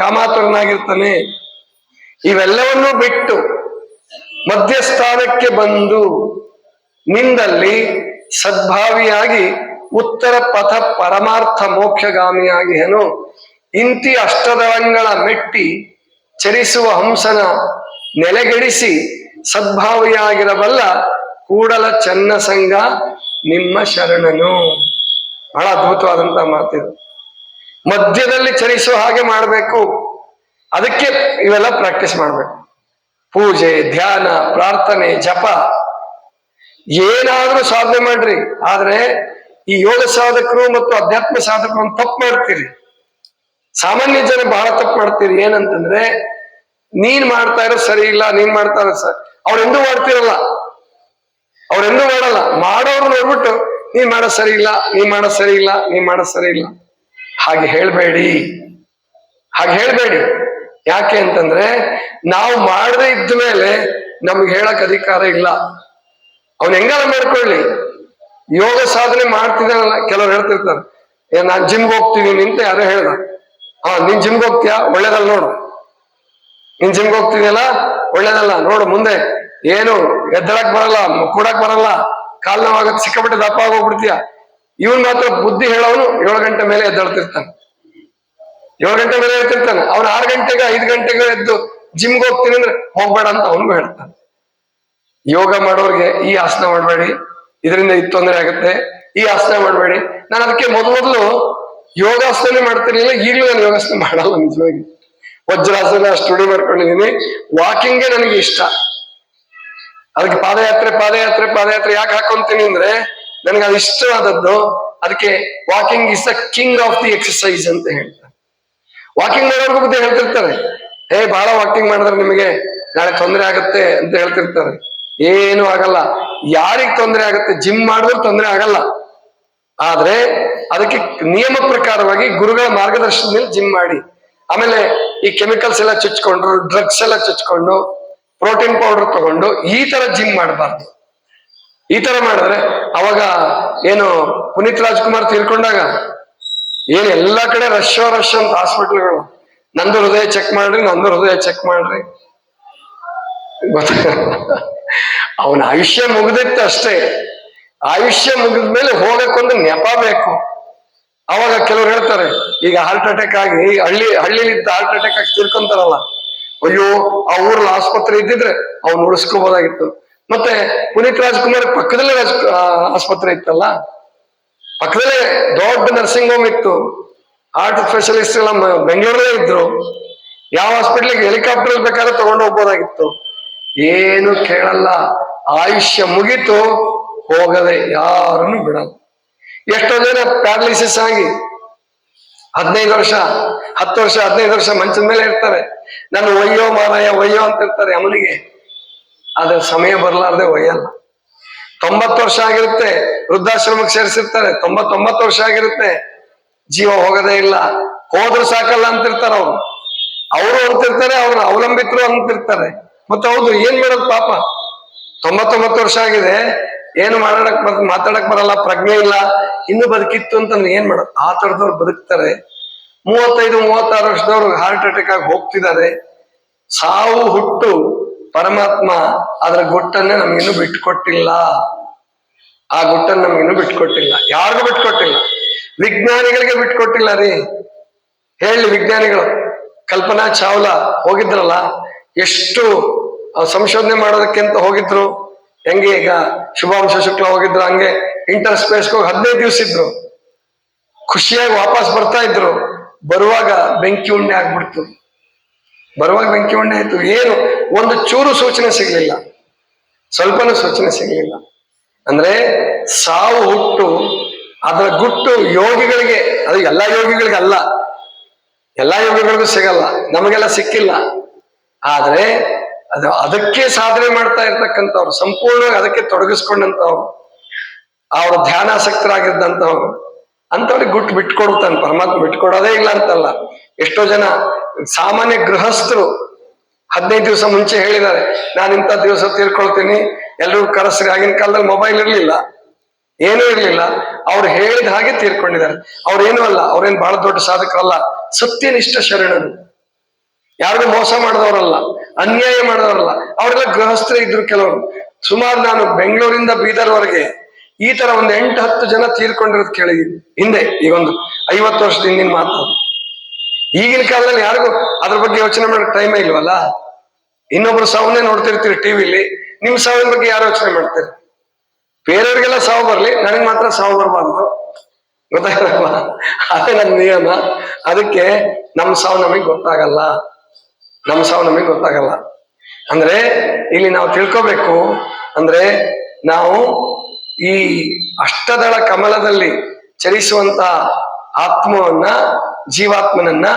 ಕಾಮಾತುರನಾಗಿರ್ತಾನೆ. ಇವೆಲ್ಲವನ್ನೂ ಬಿಟ್ಟು ಮಧ್ಯಸ್ಥಾನಕ್ಕೆ ಬಂದು ನಿಂದಲ್ಲಿ ಸದ್ಭಾವಿಯಾಗಿ ಉತ್ತರ ಪಥ ಪರಮಾರ್ಥ ಮೋಕ್ಷಗಾಮಿಯಾಗಿಹನು. ಇಂತಿ ಅಷ್ಟದಳಂಗಳ ಮೆಟ್ಟಿ ಚರಿಸುವ ಹಂಸನ ನೆಲೆಗೆಡಿಸಿ ಸದ್ಭಾವಿಯಾಗಿರಬಲ್ಲ ಕೂಡಲ ಚನ್ನ ಸಂಗ ನಿಮ್ಮ ಶರಣನು. ಬಹಳ ಅದ್ಭುತವಾದಂತಹ ಮಾತಿದು. ಮಧ್ಯದಲ್ಲಿ ಚರಿಸುವ ಹಾಗೆ ಮಾಡಬೇಕು. ಅದಕ್ಕೆ ಇವೆಲ್ಲ ಪ್ರಾಕ್ಟೀಸ್ ಮಾಡ್ಬೇಕು. ಪೂಜೆ, ಧ್ಯಾನ, ಪ್ರಾರ್ಥನೆ, ಜಪ ಏನಾದ್ರೂ ಸಾಧನೆ ಮಾಡ್ರಿ. ಆದ್ರೆ ಈ ಯೋಗ ಸಾಧಕರು ಮತ್ತು ಅಧ್ಯಾತ್ಮ ಸಾಧಕರು ತಪ್ಪು ಮಾಡ್ತೀರಿ. ಸಾಮಾನ್ಯ ಜನ ಬಹಳ ತಪ್ಪು ಮಾಡ್ತೀರಿ. ಏನಂತಂದ್ರೆ ನೀನ್ ಮಾಡ್ತಾ ಇರೋ ಸರಿ ಇಲ್ಲ, ನೀನ್ ಮಾಡ್ತಾ ಇರೋ ಸರಿ, ಅವ್ರೆಂದೂ ಮಾಡ್ತಿರಲ್ಲ, ಅವ್ರೆಂದೂ ಮಾಡಲ್ಲ. ಮಾಡೋರು ನೋಡ್ಬಿಟ್ಟು ನೀನ್ ಮಾಡೋ ಸರಿ ಇಲ್ಲ, ನೀನ್ ಮಾಡೋ ಸರಿ ಇಲ್ಲ, ನೀನ್ ಮಾಡೋ ಸರಿ ಇಲ್ಲ, ಹಾಗೆ ಹೇಳ್ಬೇಡಿ, ಹಾಗೆ ಹೇಳ್ಬೇಡಿ. ಯಾಕೆ ಅಂತಂದ್ರೆ ನಾವು ಮಾಡದೇ ಇದ್ದ ಮೇಲೆ ನಮ್ಗೆ ಹೇಳಕ್ ಅಧಿಕಾರ ಇಲ್ಲ. ಅವ್ನು ಹೆಂಗಾರ ಮಾಡ್ಕೊಳ್ಳಿ. ಯೋಗ ಸಾಧನೆ ಮಾಡ್ತಿದ್ದಾನಲ್ಲ, ಕೆಲವ್ರು ಹೇಳ್ತಿರ್ತಾರೆ, ನಾನ್ ಜಿಮ್ಗೆ ಹೋಗ್ತಿದ್ದೀನಿ ಅಂತ ಯಾರೋ ಹೇಳ್ದ. ನೀನ್ ಜಿಮ್ಗೆ ಹೋಗ್ತೀಯಾ, ಒಳ್ಳೇದಲ್ಲ ನೋಡು. ನೀನ್ ಜಿಮ್ಗೆ ಹೋಗ್ತಿದ್ಯಲ್ಲ, ಒಳ್ಳೇದಲ್ಲ ನೋಡು, ಮುಂದೆ ಏನು ಎದ್ದಳಕ್ ಬರಲ್ಲ, ಕೂಡಕ್ ಬರಲ್ಲ, ಕಾಲ್ ನೋವಾಗತ್ತೆ, ಸಿಕ್ಕಾಪಟ್ಟೆ ದಪ್ಪ ಆಗೋಗ್ಬಿಡ್ತೀಯ. ಇವನ್ ಮಾತ್ರ ಬುದ್ಧಿ ಹೇಳೋನು 7 ಗಂಟೆ ಮೇಲೆ ಎದ್ದೇಳ್ತಿರ್ತಾನೆ, 7 ಗಂಟೆ ಮೇಲೆ ಹೇಳ್ತಿರ್ತಾನೆ. ಅವ್ನು 6 ಗಂಟೆಗೆ 5 ಗಂಟೆಗೆ ಎದ್ದು ಜಿಮ್ಗೆ ಹೋಗ್ತೀನಿ ಅಂದ್ರೆ ಹೋಗ್ಬೇಡ ಅಂತ ಅವನಿಗೂ ಹೇಳ್ತಾನೆ. ಯೋಗ ಮಾಡೋರ್ಗೆ ಈ ಆಸನ ಮಾಡಬೇಡಿ, ಇದರಿಂದ ತೊಂದರೆ ಆಗುತ್ತೆ, ಈ ಆಸನ ಮಾಡಬೇಡಿ. ನಾನು ಅದಕ್ಕೆ ಮೊದಲು ಯೋಗಾಸನ ಮಾಡ್ತಿರ್ಲಿಲ್ಲ, ಈಗಲೂ ನಾನು ಯೋಗಾಸನ ಮಾಡಲ್ಲ ನಿಜವಾಗಿ. ವಜ್ರಾಸನ ಸ್ಟಡಿ ಮಾಡ್ಕೊಂಡಿದ್ದೀನಿ. ವಾಕಿಂಗ್ಗೆ ನನಗೆ ಇಷ್ಟ. ಅದಕ್ಕೆ ಪಾದಯಾತ್ರೆ ಯಾಕೆ ಹಾಕೊಂತೀನಿ ಅಂದ್ರೆ ನನಗೆ ಅದು ಇಷ್ಟವಾದದ್ದು. ಅದಕ್ಕೆ walking is the king of the exercise ಅಂತ ಹೇಳ್ತಾರೆ. ವಾಕಿಂಗ್ ಮಾಡೋರ್ಗೂ ಬುದ್ಧಿ ಹೇಳ್ತಿರ್ತಾರೆ, ಬಹಳ ವಾಕಿಂಗ್ ಮಾಡಿದ್ರೆ ನಿಮಗೆ ನಾಳೆ ತೊಂದರೆ ಆಗುತ್ತೆ ಅಂತ ಹೇಳ್ತಿರ್ತಾರೆ. ಏನು ಆಗಲ್ಲ. ಯಾರಿಗ್ ತೊಂದರೆ ಆಗುತ್ತೆ? ಜಿಮ್ ಮಾಡಿದ್ರೆ ತೊಂದರೆ ಆಗಲ್ಲ. ಆದ್ರೆ ಅದಕ್ಕೆ ನಿಯಮ ಪ್ರಕಾರವಾಗಿ ಗುರುಗಳ ಮಾರ್ಗದರ್ಶನದಲ್ಲಿ ಜಿಮ್ ಮಾಡಿ. ಆಮೇಲೆ ಈ ಕೆಮಿಕಲ್ಸ್ ಎಲ್ಲ ಚುಚ್ಕೊಂಡು, ಡ್ರಗ್ಸ್ ಎಲ್ಲ ಚುಚ್ಕೊಂಡು, ಪ್ರೋಟೀನ್ ಪೌಡರ್ ತಗೊಂಡು ಈ ತರ ಜಿಮ್ ಮಾಡಬಾರ್ದು. ಈ ತರ ಮಾಡಿದ್ರೆ ಅವಾಗ ಏನು ಪುನೀತ್ ರಾಜ್ಕುಮಾರ್ ತೀರ್ಕೊಂಡಾಗ ಏನ್ ಎಲ್ಲಾ ಕಡೆ ರಶ್ ಅಂತ ಹಾಸ್ಪಿಟಲ್ಗಳು, ನಂದು ಹೃದಯ ಚೆಕ್ ಮಾಡ್ರಿ, ನಂದು ಹೃದಯ ಚೆಕ್ ಮಾಡ್ರಿ. ಅವನ ಆಯುಷ್ಯ ಮುಗಿದಿತ್ತು ಅಷ್ಟೇ. ಆಯುಷ್ಯ ಮುಗಿದ್ಮೇಲೆ ಹೋಗಕ್ಕೊಂದು ನೆಪ ಬೇಕು. ಅವಾಗ ಕೆಲವ್ರು ಹೇಳ್ತಾರೆ, ಈಗ ಹಾರ್ಟ್ ಅಟ್ಯಾಕ್ ಆಗಿ ಹಳ್ಳಿಲಿದ್ದ ಹಾರ್ಟ್ ಅಟ್ಯಾಕ್ ಆಗಿ ತೀರ್ಕೊಂತಾರಲ್ಲ, ಅಯ್ಯೋ ಆ ಊರಲ್ಲಿ ಆಸ್ಪತ್ರೆ ಇದ್ದಿದ್ರೆ ಅವ್ನು ಉಳಿಸ್ಕೋಬೋದಾಗಿತ್ತು. ಮತ್ತೆ ಪುನೀತ್ ರಾಜ್ಕುಮಾರ್ ಪಕ್ಕದಲ್ಲೇ ಆಸ್ಪತ್ರೆ ಇತ್ತಲ್ಲ, ಪಕ್ಕದಲ್ಲೇ ದೊಡ್ಡ ನರ್ಸಿಂಗ್ ಹೋಮ್ ಇತ್ತು, ಹಾರ್ಟ್ ಸ್ಪೆಷಲಿಸ್ಟ್ ಎಲ್ಲ ಬೆಂಗಳೂರಲ್ಲೇ ಇದ್ರು. ಯಾವ ಹಾಸ್ಪಿಟ್ಲಿಗೆ ಹೆಲಿಕಾಪ್ಟರ್ ಬೇಕಾದ್ರೆ ತಗೊಂಡು ಹೋಗ್ಬೋದಾಗಿತ್ತು. ಏನು ಕೇಳಲ್ಲ. ಆಯುಷ್ಯ ಮುಗಿತು, ಹೋಗದೆ ಯಾರನ್ನು ಬಿಡಲ್ಲ. ಎಷ್ಟೋ ಜನ ಪ್ಯಾರಾಲಿಸಿಸ್ ಆಗಿ 15 ವರ್ಷ 10 ವರ್ಷ 15 ವರ್ಷ ಮಂಚದ ಮೇಲೆ ಇರ್ತಾರೆ. ನಾನು ಒಯ್ಯೋ ಮಾರಾಯ ಒಯ್ಯೋ ಅಂತ ಇರ್ತಾರೆ ಅವನಿಗೆ. ಆದ್ರೆ ಸಮಯ ಬರ್ಲಾರ್ದೆ ಒಯ್ಯಲ್ಲ. 90 ವರ್ಷ ಆಗಿರುತ್ತೆ, ವೃದ್ಧಾಶ್ರಮಕ್ಕೆ ಸೇರಿಸಿರ್ತಾರೆ. 99 ವರ್ಷ ಆಗಿರುತ್ತೆ, ಜೀವ ಹೋಗದೇ ಇಲ್ಲ. ಹೋದ್ರು ಸಾಕಲ್ಲ ಅಂತಿರ್ತಾರ ಅವರು ಅಂತಿರ್ತಾರೆ, ಅವ್ರನ್ನ ಅವಲಂಬಿತರು ಅಂತಿರ್ತಾರೆ. ಮತ್ತೆ ಹೌದು, ಏನ್ ಮಾಡೋದು ಪಾಪ. 99 ವರ್ಷ ಆಗಿದೆ, ಏನು ಮಾತಾಡಕ್ ಬರಲ್ಲ, ಪ್ರಜ್ಞೆ ಇಲ್ಲ, ಇನ್ನು ಬದುಕಿತ್ತು ಅಂತಂದ್ರೆ ಏನ್ ಮಾಡೋದು? ಆ ತರದವ್ರು ಬದುಕ್ತಾರೆ. 35-36 ವರ್ಷದವ್ರು ಹಾರ್ಟ್ ಅಟ್ಯಾಕ್ ಆಗಿ ಹೋಗ್ತಿದ್ದಾರೆ. ಸಾವು ಹುಟ್ಟು ಪರಮಾತ್ಮ ಅದರ ಗುಟ್ಟನ್ನೇ ನಮ್ಗಿನ್ನೂ ಬಿಟ್ಕೊಟ್ಟಿಲ್ಲ. ಆ ಗುಟ್ಟನ್ನು ನಮ್ಗಿನ್ನೂ ಬಿಟ್ಕೊಟ್ಟಿಲ್ಲ, ಯಾರಿಗೂ ಬಿಟ್ಕೊಟ್ಟಿಲ್ಲ. ವಿಜ್ಞಾನಿಗಳಿಗೆ ಬಿಟ್ಕೊಟ್ಟಿಲ್ಲ ರೀ. ಹೇಳಿ, ವಿಜ್ಞಾನಿಗಳು ಕಲ್ಪನಾ ಚಾವ್ಲಾ ಹೋಗಿದ್ರಲ್ಲ, ಎಷ್ಟು ಸಂಶೋಧನೆ ಮಾಡೋದಕ್ಕೆ ಅಂತ ಹೋಗಿದ್ರು. ಹೆಂಗೆ ಈಗ ಶುಭಾಂಶ ಶುಕ್ಲ ಹೋಗಿದ್ರು, ಹಂಗೆ ಇಂಟರ್ ಸ್ಪೇಸ್ಗೆ ಹೋಗಿ 15 ದಿವಸ ಇದ್ರು. ಖುಷಿಯಾಗಿ ವಾಪಸ್ ಬರ್ತಾ ಇದ್ರು. ಬರುವಾಗ ಬೆಂಕಿ ಉಂಡೆ ಆಗ್ಬಿಡ್ತು. ಬರುವಾಗ ಬೆಂಕಿ ಉಂಡೆ ಆಯ್ತು. ಏನು ಒಂದು ಚೂರು ಸೂಚನೆ ಸಿಗ್ಲಿಲ್ಲ, ಸ್ವಲ್ಪನೂ ಸೂಚನೆ ಸಿಗ್ಲಿಲ್ಲ. ಅಂದ್ರೆ ಸಾವು ಹುಟ್ಟು ಅದರ ಗುಟ್ಟು ಯೋಗಿಗಳಿಗೆ, ಅದು ಎಲ್ಲಾ ಯೋಗಿಗಳಿಗೆ ಅಲ್ಲ, ಎಲ್ಲಾ ಯೋಗಿಗಳಿಗೂ ಸಿಗಲ್ಲ, ನಮಗೆಲ್ಲ ಸಿಕ್ಕಿಲ್ಲ. ಆದ್ರೆ ಅದಕ್ಕೆ ಸಾಧನೆ ಮಾಡ್ತಾ ಇರ್ತಕ್ಕಂಥವ್ರು, ಸಂಪೂರ್ಣವಾಗಿ ಅದಕ್ಕೆ ತೊಡಗಿಸ್ಕೊಂಡಂತವ್ರು, ಅವ್ರ ಧ್ಯಾನಾಸಕ್ತರಾಗಿದ್ದಂಥವ್ರು, ಅಂತವ್ರಿಗೆ ಗುಟ್ಟು ಬಿಟ್ಕೊಡ್ತಾನೆ ಪರಮಾತ್ಮ. ಬಿಟ್ಕೊಡೋದೇ ಇಲ್ಲ ಅಂತಲ್ಲ. ಎಷ್ಟೋ ಜನ ಸಾಮಾನ್ಯ ಗೃಹಸ್ಥರು 15 ದಿವಸ ಮುಂಚೆ ಹೇಳಿದ್ದಾರೆ, ನಾನು ಇಂಥ ದಿವಸ ತೀರ್ಕೊಳ್ತೀನಿ, ಎಲ್ರಿಗೂ ಕರೆಸ್ರಿ. ಆಗಿನ ಕಾಲದಲ್ಲಿ ಮೊಬೈಲ್ ಇರ್ಲಿಲ್ಲ, ಏನೂ ಇರ್ಲಿಲ್ಲ. ಅವ್ರು ಹೇಳಿದ ಹಾಗೆ ತೀರ್ಕೊಂಡಿದ್ದಾರೆ. ಅವ್ರೇನು ಅಲ್ಲ, ಅವ್ರೇನು ಬಹಳ ದೊಡ್ಡ ಸಾಧಕರಲ್ಲ, ಸತ್ಯನಿಷ್ಠ ಶರಣರು, ಯಾರಿಗೂ ಮೋಸ ಮಾಡಿದವರಲ್ಲ, ಅನ್ಯಾಯ ಮಾಡಿದವರಲ್ಲ. ಅವರೆಲ್ಲ ಗೃಹಸ್ಥರೇ ಇದ್ರು ಕೆಲವರು. ಸುಮಾರು ನಾನು ಬೆಂಗಳೂರಿಂದ ಬೀದರ್ವರೆಗೆ ಈ ತರ ಒಂದು 8-10 ಜನ ತೀರ್ಕೊಂಡಿರೋದು ಕೇಳಿದ್ದೀನಿ ಹಿಂದೆ. ಈಗ ಒಂದು 50 ವರ್ಷದ ಹಿಂದಿನ ಮಾತು. ಈಗಿನ ಕಾಲದಲ್ಲಿ ಯಾರಿಗೂ ಅದ್ರ ಬಗ್ಗೆ ಯೋಚನೆ ಮಾಡೋಕೆ ಟೈಮೇ ಇಲ್ವಲ್ಲ. ಇನ್ನೊಬ್ರು ಸಾವನ್ನೇ ನೋಡ್ತಿರ್ತೀರಿ ಟಿವಿಲಿ, ನಿಮ್ ಸಾವಿನ ಬಗ್ಗೆ ಯಾರು ಯೋಚನೆ ಮಾಡ್ತೀರಿ? ಬೇರೆಯವ್ರಿಗೆಲ್ಲ ಸಾವು ಬರ್ಲಿ, ನನಗೆ ಮಾತ್ರ ಸಾವು ಬರಬಾರ್ದು, ಗೊತ್ತಾಗಲ್ವಾ? ಅದೇ ನನ್ನ ನಿಯಮ. ಅದಕ್ಕೆ ನಮ್ಮ ಸಾವು ನಮಗೆ ಗೊತ್ತಾಗಲ್ಲ, ನಮ್ಮ ಸಾವು ನಮಗೆ ಗೊತ್ತಾಗಲ್ಲ. ಅಂದ್ರೆ ಇಲ್ಲಿ ನಾವು ತಿಳ್ಕೋಬೇಕು ಅಂದ್ರೆ, ನಾವು ಈ ಅಷ್ಟದಳ ಕಮಲದಲ್ಲಿ ಚಲಿಸುವಂತ ಆತ್ಮವನ್ನ, ಜೀವಾತ್ಮನನ್ನ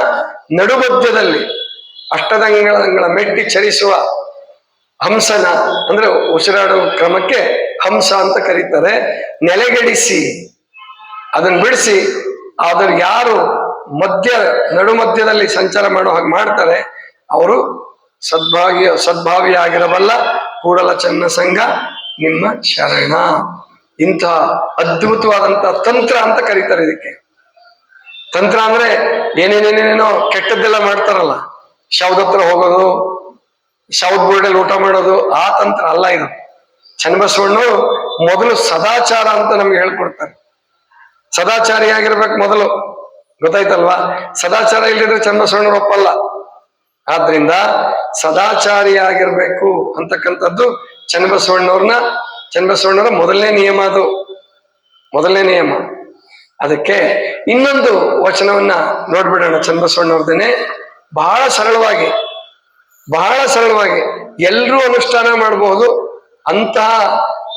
ನಡುಮಧ್ಯದಲ್ಲಿ ಅಷ್ಟದಂಗಳ ಮೆಟ್ಟಿ ಚರಿಸುವ ಹಂಸನ ಅಂದ್ರೆ ಉಸಿರಾಡುವ ಕ್ರಮಕ್ಕೆ ಹಂಸ ಅಂತ ಕರೀತಾರೆ. ನೆಲೆಗೆಡಿಸಿ ಅದನ್ನು ಬಿಡಿಸಿ ಅದ್ರ ಯಾರು ನಡು ಮಧ್ಯದಲ್ಲಿ ಸಂಚಾರ ಮಾಡೋ ಹಾಗೆ ಮಾಡ್ತಾರೆ ಅವರು ಸದ್ಭಾವಿಯಾಗಿರಬಲ್ಲ ಕೂಡಲ ಚೆನ್ನ ಸಂಘ ನಿಮ್ಮ ಶರಣ. ಇಂತಹ ಅದ್ಭುತವಾದಂತಹ ತಂತ್ರ ಅಂತ ಕರೀತಾರೆ ಇದಕ್ಕೆ. ತಂತ್ರ ಅಂದ್ರೆ ಏನೇನೇನೇನೇನೋ ಕೆಟ್ಟದ್ದೆಲ್ಲ ಮಾಡ್ತಾರಲ್ಲ, ಶವದ ಹತ್ರ ಹೋಗೋದು, ಶವದ ಬೋರ್ಡಲ್ಲಿ ಊಟ ಮಾಡೋದು, ಆ ತಂತ್ರ ಅಲ್ಲ ಇದು. ಚನ್ನಬಸವಣ್ಣವರು ಮೊದಲು ಸದಾಚಾರ ಅಂತ ನಮ್ಗೆ ಹೇಳ್ಕೊಡ್ತಾರೆ. ಸದಾಚಾರಿಯಾಗಿರ್ಬೇಕು ಮೊದಲು, ಗೊತ್ತಾಯ್ತಲ್ವಾ? ಸದಾಚಾರ ಇಲ್ಲದಿದ್ರೆ ಚನ್ನಬಸವಣ್ಣವರು ಒಪ್ಪಲ್ಲ. ಆದ್ರಿಂದ ಸದಾಚಾರಿಯಾಗಿರ್ಬೇಕು ಅಂತಕ್ಕಂಥದ್ದು ಚನ್ನಬಸವಣ್ಣವರ ಮೊದಲನೇ ನಿಯಮ. ಅದು ಮೊದಲನೇ ನಿಯಮ. ಅದಕ್ಕೆ ಇನ್ನೊಂದು ವಚನವನ್ನ ನೋಡ್ಬಿಡೋಣ. ಚನ್ನಬಸವಣ್ಣವ್ರದೇನೆ ಬಹಳ ಸರಳವಾಗಿ ಎಲ್ಲರೂ ಅನುಷ್ಠಾನ ಮಾಡಬಹುದು ಅಂತಹ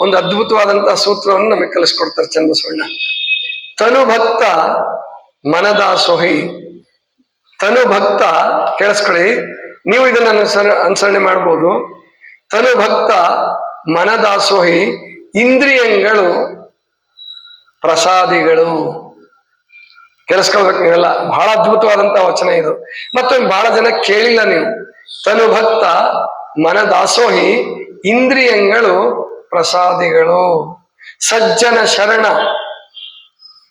ಒಂದು ಅದ್ಭುತವಾದಂತಹ ಸೂತ್ರವನ್ನು ನಮಗೆ ಕಲಿಸ್ಕೊಡ್ತಾರೆ ಚನ್ನಬಸವಣ್ಣ. ತನು ಭಕ್ತ ಮನದಾಸೋಹಿ. ತನು ಭಕ್ತ, ಕೇಳಿಸ್ಕೊಳ್ಳಿ, ನೀವು ಇದನ್ನ ಅನುಸರಣೆ ಮಾಡ್ಬೋದು. ತನು ಭಕ್ತ ಮನದಾಸೋಹಿ, ಇಂದ್ರಿಯಗಳು ಪ್ರಸಾದಿಗಳು. ಕೇಳಿಸ್ಕೊಳ್ಬೇಕು ನೀವೆಲ್ಲ, ಬಹಳ ಅದ್ಭುತವಾದಂತಹ ವಚನ ಇದು. ಮತ್ತೊಂದು ಬಹಳ ಜನ ಕೇಳಿಲ್ಲ ನೀವು. ತನು ಭಕ್ತ ಮನದಾಸೋಹಿ, ಇಂದ್ರಿಯಗಳು ಪ್ರಸಾದಿಗಳು. ಸಜ್ಜನ ಶರಣ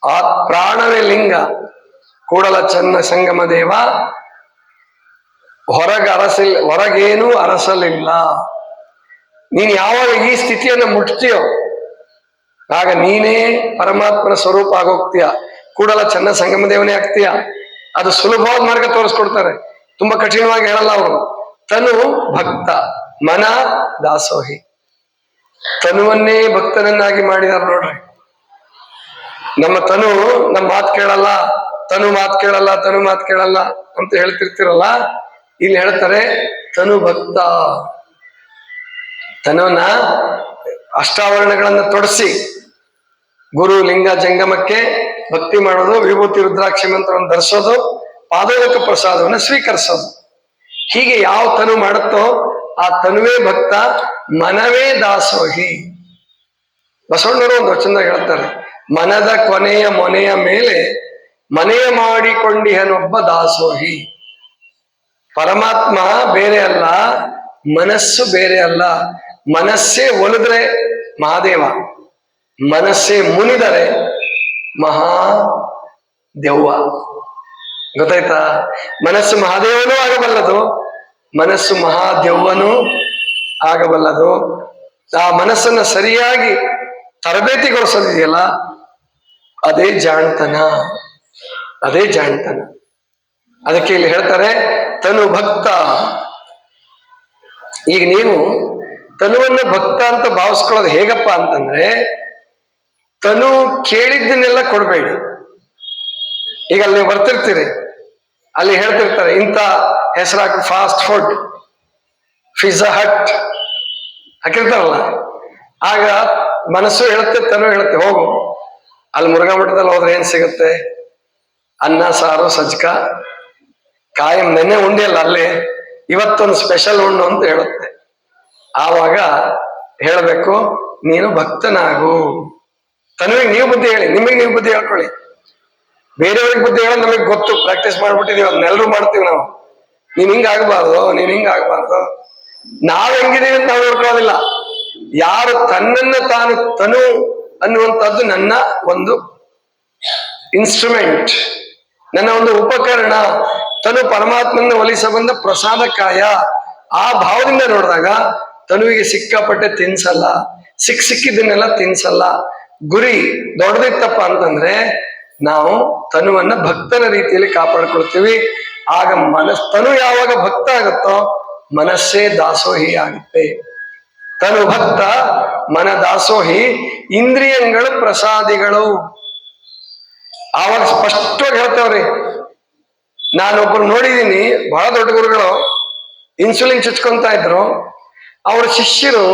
ಆ ಪ್ರಾಣವೇ ಲಿಂಗ, ಕೂಡಲ ಚೆನ್ನ ಸಂಗಮ ದೇವ, ಹೊರಗೇನೂ ಅರಸಲಿಲ್ಲ. ನೀನ್ ಯಾವಾಗ ಈ ಸ್ಥಿತಿಯನ್ನು ಮುಟ್ತೀಯೋ ಆಗ ನೀನೇ ಪರಮಾತ್ಮನ ಸ್ವರೂಪ ಆಗೋಗ್ತೀಯ, ಕೂಡಲ ಚೆನ್ನ ಸಂಗಮ ದೇವನೇ ಆಗ್ತೀಯ. ಅದು ಸುಲಭವಾದ ಮಾರ್ಗ ತೋರಿಸ್ಕೊಡ್ತಾರೆ, ತುಂಬಾ ಕಠಿಣವಾಗಿ ಹೇಳಲ್ಲ ಅವರು. ತನು ಭಕ್ತ ಮನ ದಾಸೋಹಿ. ತನುವನ್ನೇ ಭಕ್ತನನ್ನಾಗಿ ಮಾಡಿದಾರೆ ನೋಡ್ರಿ. ನಮ್ಮ ತನು ನಮ್ಮ ಮಾತು ಕೇಳಲ್ಲ, ತನು ಮಾತು ಕೇಳಲ್ಲ ಅಂತ ಹೇಳ್ತಿರ್ತಿರಲ್ಲ, ಇಲ್ಲಿ ಹೇಳ್ತಾರೆ ತನು ಭಕ್ತ. ತನುವನ್ನ ಅಷ್ಟಾವರಣಗಳನ್ನ ತೊಡಸಿ ಗುರು ಲಿಂಗ ಜಂಗಮಕ್ಕೆ ಭಕ್ತಿ ಮಾಡೋದು, ವಿಭೂತಿ ರುದ್ರಾಕ್ಷಿ ಮಂತ್ರವನ್ನು ಧರಿಸೋದು, ಪಾದೋದಕ ಪ್ರಸಾದವನ್ನು ಸ್ವೀಕರಿಸೋದು. ಹೀಗೆ ಯಾವ ತನು ಮಾಡುತ್ತೋ ಆ ತನುವೇ ಭಕ್ತ, ಮನವೇ ದಾಸೋಹಿ. ಬಸವಣ್ಣವರು ಒಂದು ವಚನದಾಗ ಹೇಳ್ತಾರೆ, ಮನದ ಮೊನೆಯ ಮೇಲೆ ಮನೆಯ ಮಾಡಿಕೊಂಡಿಹನೊಬ್ಬ ದಾಸೋಹಿ. ಪರಮಾತ್ಮ ಬೇರೆ ಅಲ್ಲ, ಮನಸ್ಸು ಬೇರೆ ಅಲ್ಲ. ಮನಸ್ಸೇ ಒಲಿದ್ರೆ ಮಹಾದೇವ, ಮನಸ್ಸೇ ಮುನಿದರೆ ಮಹಾದೆವ್ವ. ಗೊತ್ತಾಯ್ತಾ? ಮನಸ್ಸು ಮಹಾದೇವನೂ ಆಗಬಲ್ಲದು, ಮನಸ್ಸು ಮಹಾದೆವ್ವನೂ ಆಗಬಲ್ಲದು. ಆ ಮನಸ್ಸನ್ನ ಸರಿಯಾಗಿ ತರಬೇತಿಗೊಳಿಸೋದಿದೆಯಲ್ಲ, ಅದೇ ಜಾಣ್ತನ. ಅದಕ್ಕೆ ಇಲ್ಲಿ ಹೇಳ್ತಾರೆ ತನು ಭಕ್ತ. ಈಗ ನೀವು ತನುವನ್ನ ಭಕ್ತ ಅಂತ ಭಾವಿಸ್ಕೊಳ್ಳೋದು ಹೇಗಪ್ಪ ಅಂತಂದ್ರೆ, ತನು ಕೇಳಿದ್ದನ್ನೆಲ್ಲ ಕೊಡ್ಬೇಡಿ. ಈಗ ಅಲ್ಲಿ ನೀವು ಬರ್ತಿರ್ತೀರಿ, ಅಲ್ಲಿ ಹೇಳ್ತಿರ್ತಾರೆ ಇಂಥ ಹೆಸರಾಕ ಫಾಸ್ಟ್ ಫುಡ್, ಪಿಜ್ಜಾ ಹಟ್ ಹಾಕಿರ್ತಾರಲ್ಲ, ಆಗ ಮನಸ್ಸು ಹೇಳುತ್ತೆ, ತನು ಹೇಳುತ್ತೆ ಹೋಗು ಅಲ್ಲಿ ಮುರುಘಾ ಮಠದಲ್ಲಿ ಹೋದ್ರೆ ಏನ್ ಸಿಗುತ್ತೆ? ಅನ್ನ ಸಾರು ಸಜ್ಕ ಕಾಯಂ ನೆನ್ನೆ ಉಂಡಿಯಲ್ಲ ಅಲ್ಲೇ, ಇವತ್ತೊಂದು ಸ್ಪೆಷಲ್ ಉಣ್ಣು ಅಂತ ಹೇಳುತ್ತೆ. ಆವಾಗ ಹೇಳಬೇಕು ನೀನು ಭಕ್ತನಾಗು. ತನುವಿಗೆ ನೀವು ಬುದ್ಧಿ ಹೇಳಿ, ನಿಮಗೆ ನೀವು ಬುದ್ಧಿ ಹೇಳ್ಕೊಳ್ಳಿ. ಬೇರೆಯವ್ರಿಗೆ ಬುದ್ಧಿ ಹೇಳೋದು ನಮಗೆ ಗೊತ್ತು, ಪ್ರಾಕ್ಟೀಸ್ ಮಾಡ್ಬಿಟ್ಟಿದೀವಿ, ಅದನ್ನೆಲ್ಲರೂ ಮಾಡ್ತೀವಿ ನಾವು. ನೀನ್ ಹಿಂಗಾಗಬಾರ್ದು, ನಾವ್ ಹೆಂಗಿದೀವಿ ಅಂತ ನಾವು ನೋಡ್ಕೊಳ್ಳೋದಿಲ್ಲ. ಯಾರು ತನ್ನನ್ನ ತಾನು ತನು ಅನ್ನುವಂಥದ್ದು ನನ್ನ ಒಂದು ಇನ್ಸ್ಟ್ರೂಮೆಂಟ್, ನನ್ನ ಒಂದು ಉಪಕರಣ. ತನು ಪರಮಾತ್ಮನ ಒಲಿಸ ಬಂದ ಪ್ರಸಾದಕಾಯ. ಆ ಭಾವದಿಂದ ನೋಡಿದಾಗ ತನುವಿಗೆ ಸಿಕ್ಕಾಪಟ್ಟೆ ತಿನ್ಸಲ್ಲ, ಸಿಕ್ಕಿದ್ದನ್ನೆಲ್ಲ ತಿನ್ಸಲ್ಲ. ಗುರಿ ದೊಡ್ಡದಿತ್ತಪ್ಪ ಅಂತಂದ್ರೆ ನಾವು ತನುವನ್ನ ಭಕ್ತನ ರೀತಿಯಲ್ಲಿ ಕಾಪಾಡ್ಕೊಳ್ತೀವಿ. ಆಗ ತನು ಯಾವಾಗ ಭಕ್ತ ಆಗುತ್ತೋ ಮನಸ್ಸೇ ದಾಸೋಹಿ ಆಗುತ್ತೆ. ತನು ಭಕ್ತ ಮನ ದಾಸೋಹಿ, ಇಂದ್ರಿಯಗಳು ಪ್ರಸಾದಿಗಳು. ಆವಾಗ ಸ್ಪಷ್ಟವಾಗಿ ಹೇಳ್ತೇವ್ರಿ. ನಾನೊಬ್ರು ನೋಡಿದೀನಿ, ಬಹಳ ದೊಡ್ಡ ಗುರುಗಳು, ಇನ್ಸುಲಿನ್ ಚುಚ್ಕೊಂತ ಇದ್ರು. ಅವ್ರ ಶಿಷ್ಯರು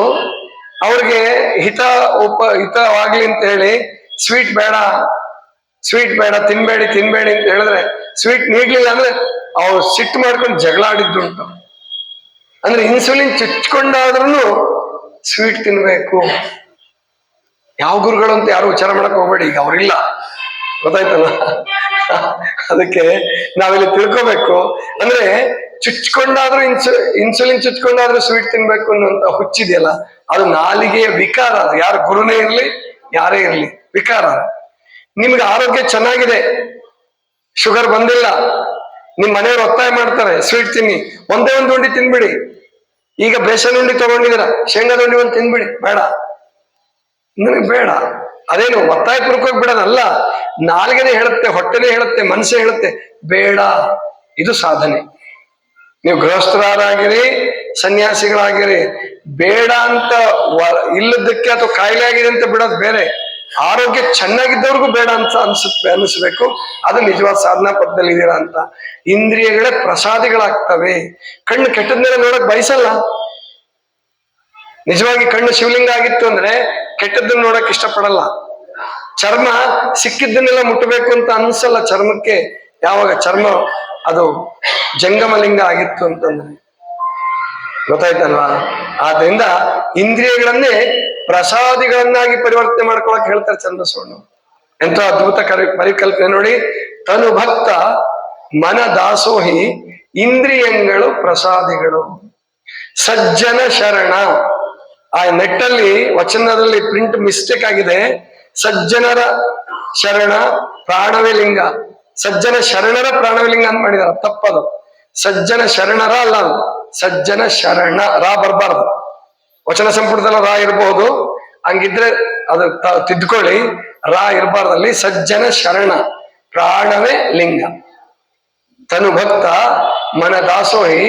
ಅವ್ರಿಗೆ ಹಿತವಾಗ್ಲಿ ಅಂತ ಹೇಳಿ ಸ್ವೀಟ್ ಬೇಡ ತಿನ್ಬೇಡಿ ಅಂತ ಹೇಳಿದ್ರೆ ಸ್ವೀಟ್ ನೀಡ್ಲಿಲ್ಲ ಅಂದ್ರೆ ಅವ್ರು ಸಿಟ್ಟು ಮಾಡ್ಕೊಂಡು ಜಗಳ ಆಡಿದ್ದುಂಟು. ಅಂದ್ರೆ ಇನ್ಸುಲಿನ್ ಚುಚ್ಕೊಂಡಾದ್ರೂ ಸ್ವೀಟ್ ತಿನ್ಬೇಕು. ಯಾವ ಗುರುಗಳು ಅಂತ ಯಾರು ವಿಚಾರ ಮಾಡಕ್ ಹೋಗ್ಬೇಡಿ, ಈಗ ಅವ್ರಿಲ್ಲ, ಗೊತ್ತಾಯ್ತಲ್ಲ. ಅದಕ್ಕೆ ನಾವಿಲ್ಲಿ ತಿಳ್ಕೋಬೇಕು. ಅಂದ್ರೆ ಚುಚ್ಕೊಂಡಾದ್ರೂ ಇನ್ಸುಲಿನ್ ಚುಚ್ಕೊಂಡಾದ್ರೂ ಸ್ವೀಟ್ ತಿನ್ಬೇಕು ಅನ್ನುವಂತ ಹುಚ್ಚಿದೆಯಲ್ಲ, ಅದು ನಾಲಿಗೆಯ ವಿಕಾರ. ಅದು ಯಾರು ಗುರುನೇ ಇರ್ಲಿ ಯಾರೇ ಇರ್ಲಿ ವಿಕಾರ. ನಿಮ್ಗೆ ಆರೋಗ್ಯ ಚೆನ್ನಾಗಿದೆ, ಶುಗರ್ ಬಂದಿಲ್ಲ, ನಿಮ್ ಮನೆಯವ್ರು ಒತ್ತಾಯ ಮಾಡ್ತಾರೆ ಸ್ವೀಟ್ ತಿನ್ನಿ, ಒಂದೇ ಒಂದು ಉಂಡಿ ತಿನ್ಬಿಡಿ. ಈಗ ಬೇಸನ್ ಉಂಡಿ ತಗೊಂಡಿದ್ದೀರ, ಶೇಂಗಾದ ಉಂಡಿ ಒಂದು ತಿನ್ಬಿಡಿ, ಬೇಡ ನನಗೆ ಬೇಡ. ಅದೇನು ಒತ್ತಾಯ ಪೂರ್ವಕವಾಗಿ ಬಿಡೋದಲ್ಲ, ನಾಲ್ಗೆನೆ ಹೇಳುತ್ತೆ, ಹೊಟ್ಟೆನೇ ಹೇಳುತ್ತೆ, ಮನಸ್ಸೇ ಹೇಳುತ್ತೆ ಬೇಡ. ಇದು ಸಾಧನೆ. ನೀವು ಗೃಹಸ್ಥರಾಗಿರಿ, ಸನ್ಯಾಸಿಗಳಾಗಿರಿ, ಬೇಡ ಅಂತ ಇಲ್ಲದಕ್ಕೆ ಅಥವಾ ಕಾಯಿಲೆ ಆಗಿದೆ ಅಂತ ಬಿಡೋದು ಬೇರೆ. ಆರೋಗ್ಯ ಚೆನ್ನಾಗಿದ್ದವ್ರಿಗೂ ಬೇಡ ಅಂತ ಅನಿಸ್ಬೇಕು. ಅದು ನಿಜವಾದ ಸಾಧನಾ ಪಥದಲ್ಲಿ ಇದೀರಾ ಅಂತ. ಇಂದ್ರಿಯಗಳೇ ಪ್ರಸಾದಿಗಳಾಗ್ತವೆ. ಕಣ್ಣು ಕೆಟ್ಟದ್ನೆಲ್ಲ ನೋಡಕ್ ಬಯಸಲ್ಲ. ನಿಜವಾಗಿ ಕಣ್ಣು ಶಿವಲಿಂಗ ಆಗಿತ್ತು ಅಂದ್ರೆ ಕೆಟ್ಟದ್ದನ್ನ ನೋಡಕ್ ಇಷ್ಟಪಡಲ್ಲ. ಚರ್ಮ ಸಿಕ್ಕಿದ್ದನ್ನೆಲ್ಲ ಮುಟ್ಟಬೇಕು ಅಂತ ಅನ್ಸಲ್ಲ ಚರ್ಮಕ್ಕೆ. ಯಾವಾಗ ಚರ್ಮ ಅದು ಜಂಗಮಲಿಂಗ ಆಗಿತ್ತು ಅಂತಂದ್ರೆ, ಗೊತ್ತಾಯ್ತಲ್ವಾ? ಆದ್ರಿಂದ ಇಂದ್ರಿಯಗಳನ್ನೇ ಪ್ರಸಾದಿಗಳನ್ನಾಗಿ ಪರಿವರ್ತನೆ ಮಾಡ್ಕೊಳಕ್ ಹೇಳ್ತಾರೆ ಚಂದ್ರಸೋಣ. ಎಂತ ಅದ್ಭುತ ಪರಿಕಲ್ಪನೆ ನೋಡಿ. ತನು ಭಕ್ತ ಮನ ದಾಸೋಹಿ, ಇಂದ್ರಿಯಗಳು ಪ್ರಸಾದಿಗಳು. ಸಜ್ಜನ ಶರಣ. ಆ ನೆಟ್ಟಲ್ಲಿ ವಚನದಲ್ಲಿ ಪ್ರಿಂಟ್ ಮಿಸ್ಟೇಕ್ ಆಗಿದೆ. ಸಜ್ಜನರ ಶರಣ ಪ್ರಾಣವೇ ಲಿಂಗ, ಸಜ್ಜನ ಶರಣರ ಪ್ರಾಣವೇ ಲಿಂಗ ಅಂತ ಮಾಡಿದಾರ, ತಪ್ಪದು. ಸಜ್ಜನ ಶರಣರ ಅಲ್ಲ, ಸಜ್ಜನ ಶರಣ. ರಾ ಬರ್ಬಾರ್ದು. ವಚನ ಸಂಪುಟದಲ್ಲಿ ರಾ ಇರಬಹುದು, ಹಂಗಿದ್ರೆ ಅದು ತಿದ್ಕೊಳ್ಳಿ. ರಾ ಇರಬಾರ್ದಲ್ಲಿ. ಸಜ್ಜನ ಶರಣ ಪ್ರಾಣವೇ ಲಿಂಗ. ತನು ಭಕ್ತ ಮನ ದಾಸೋಹಿ,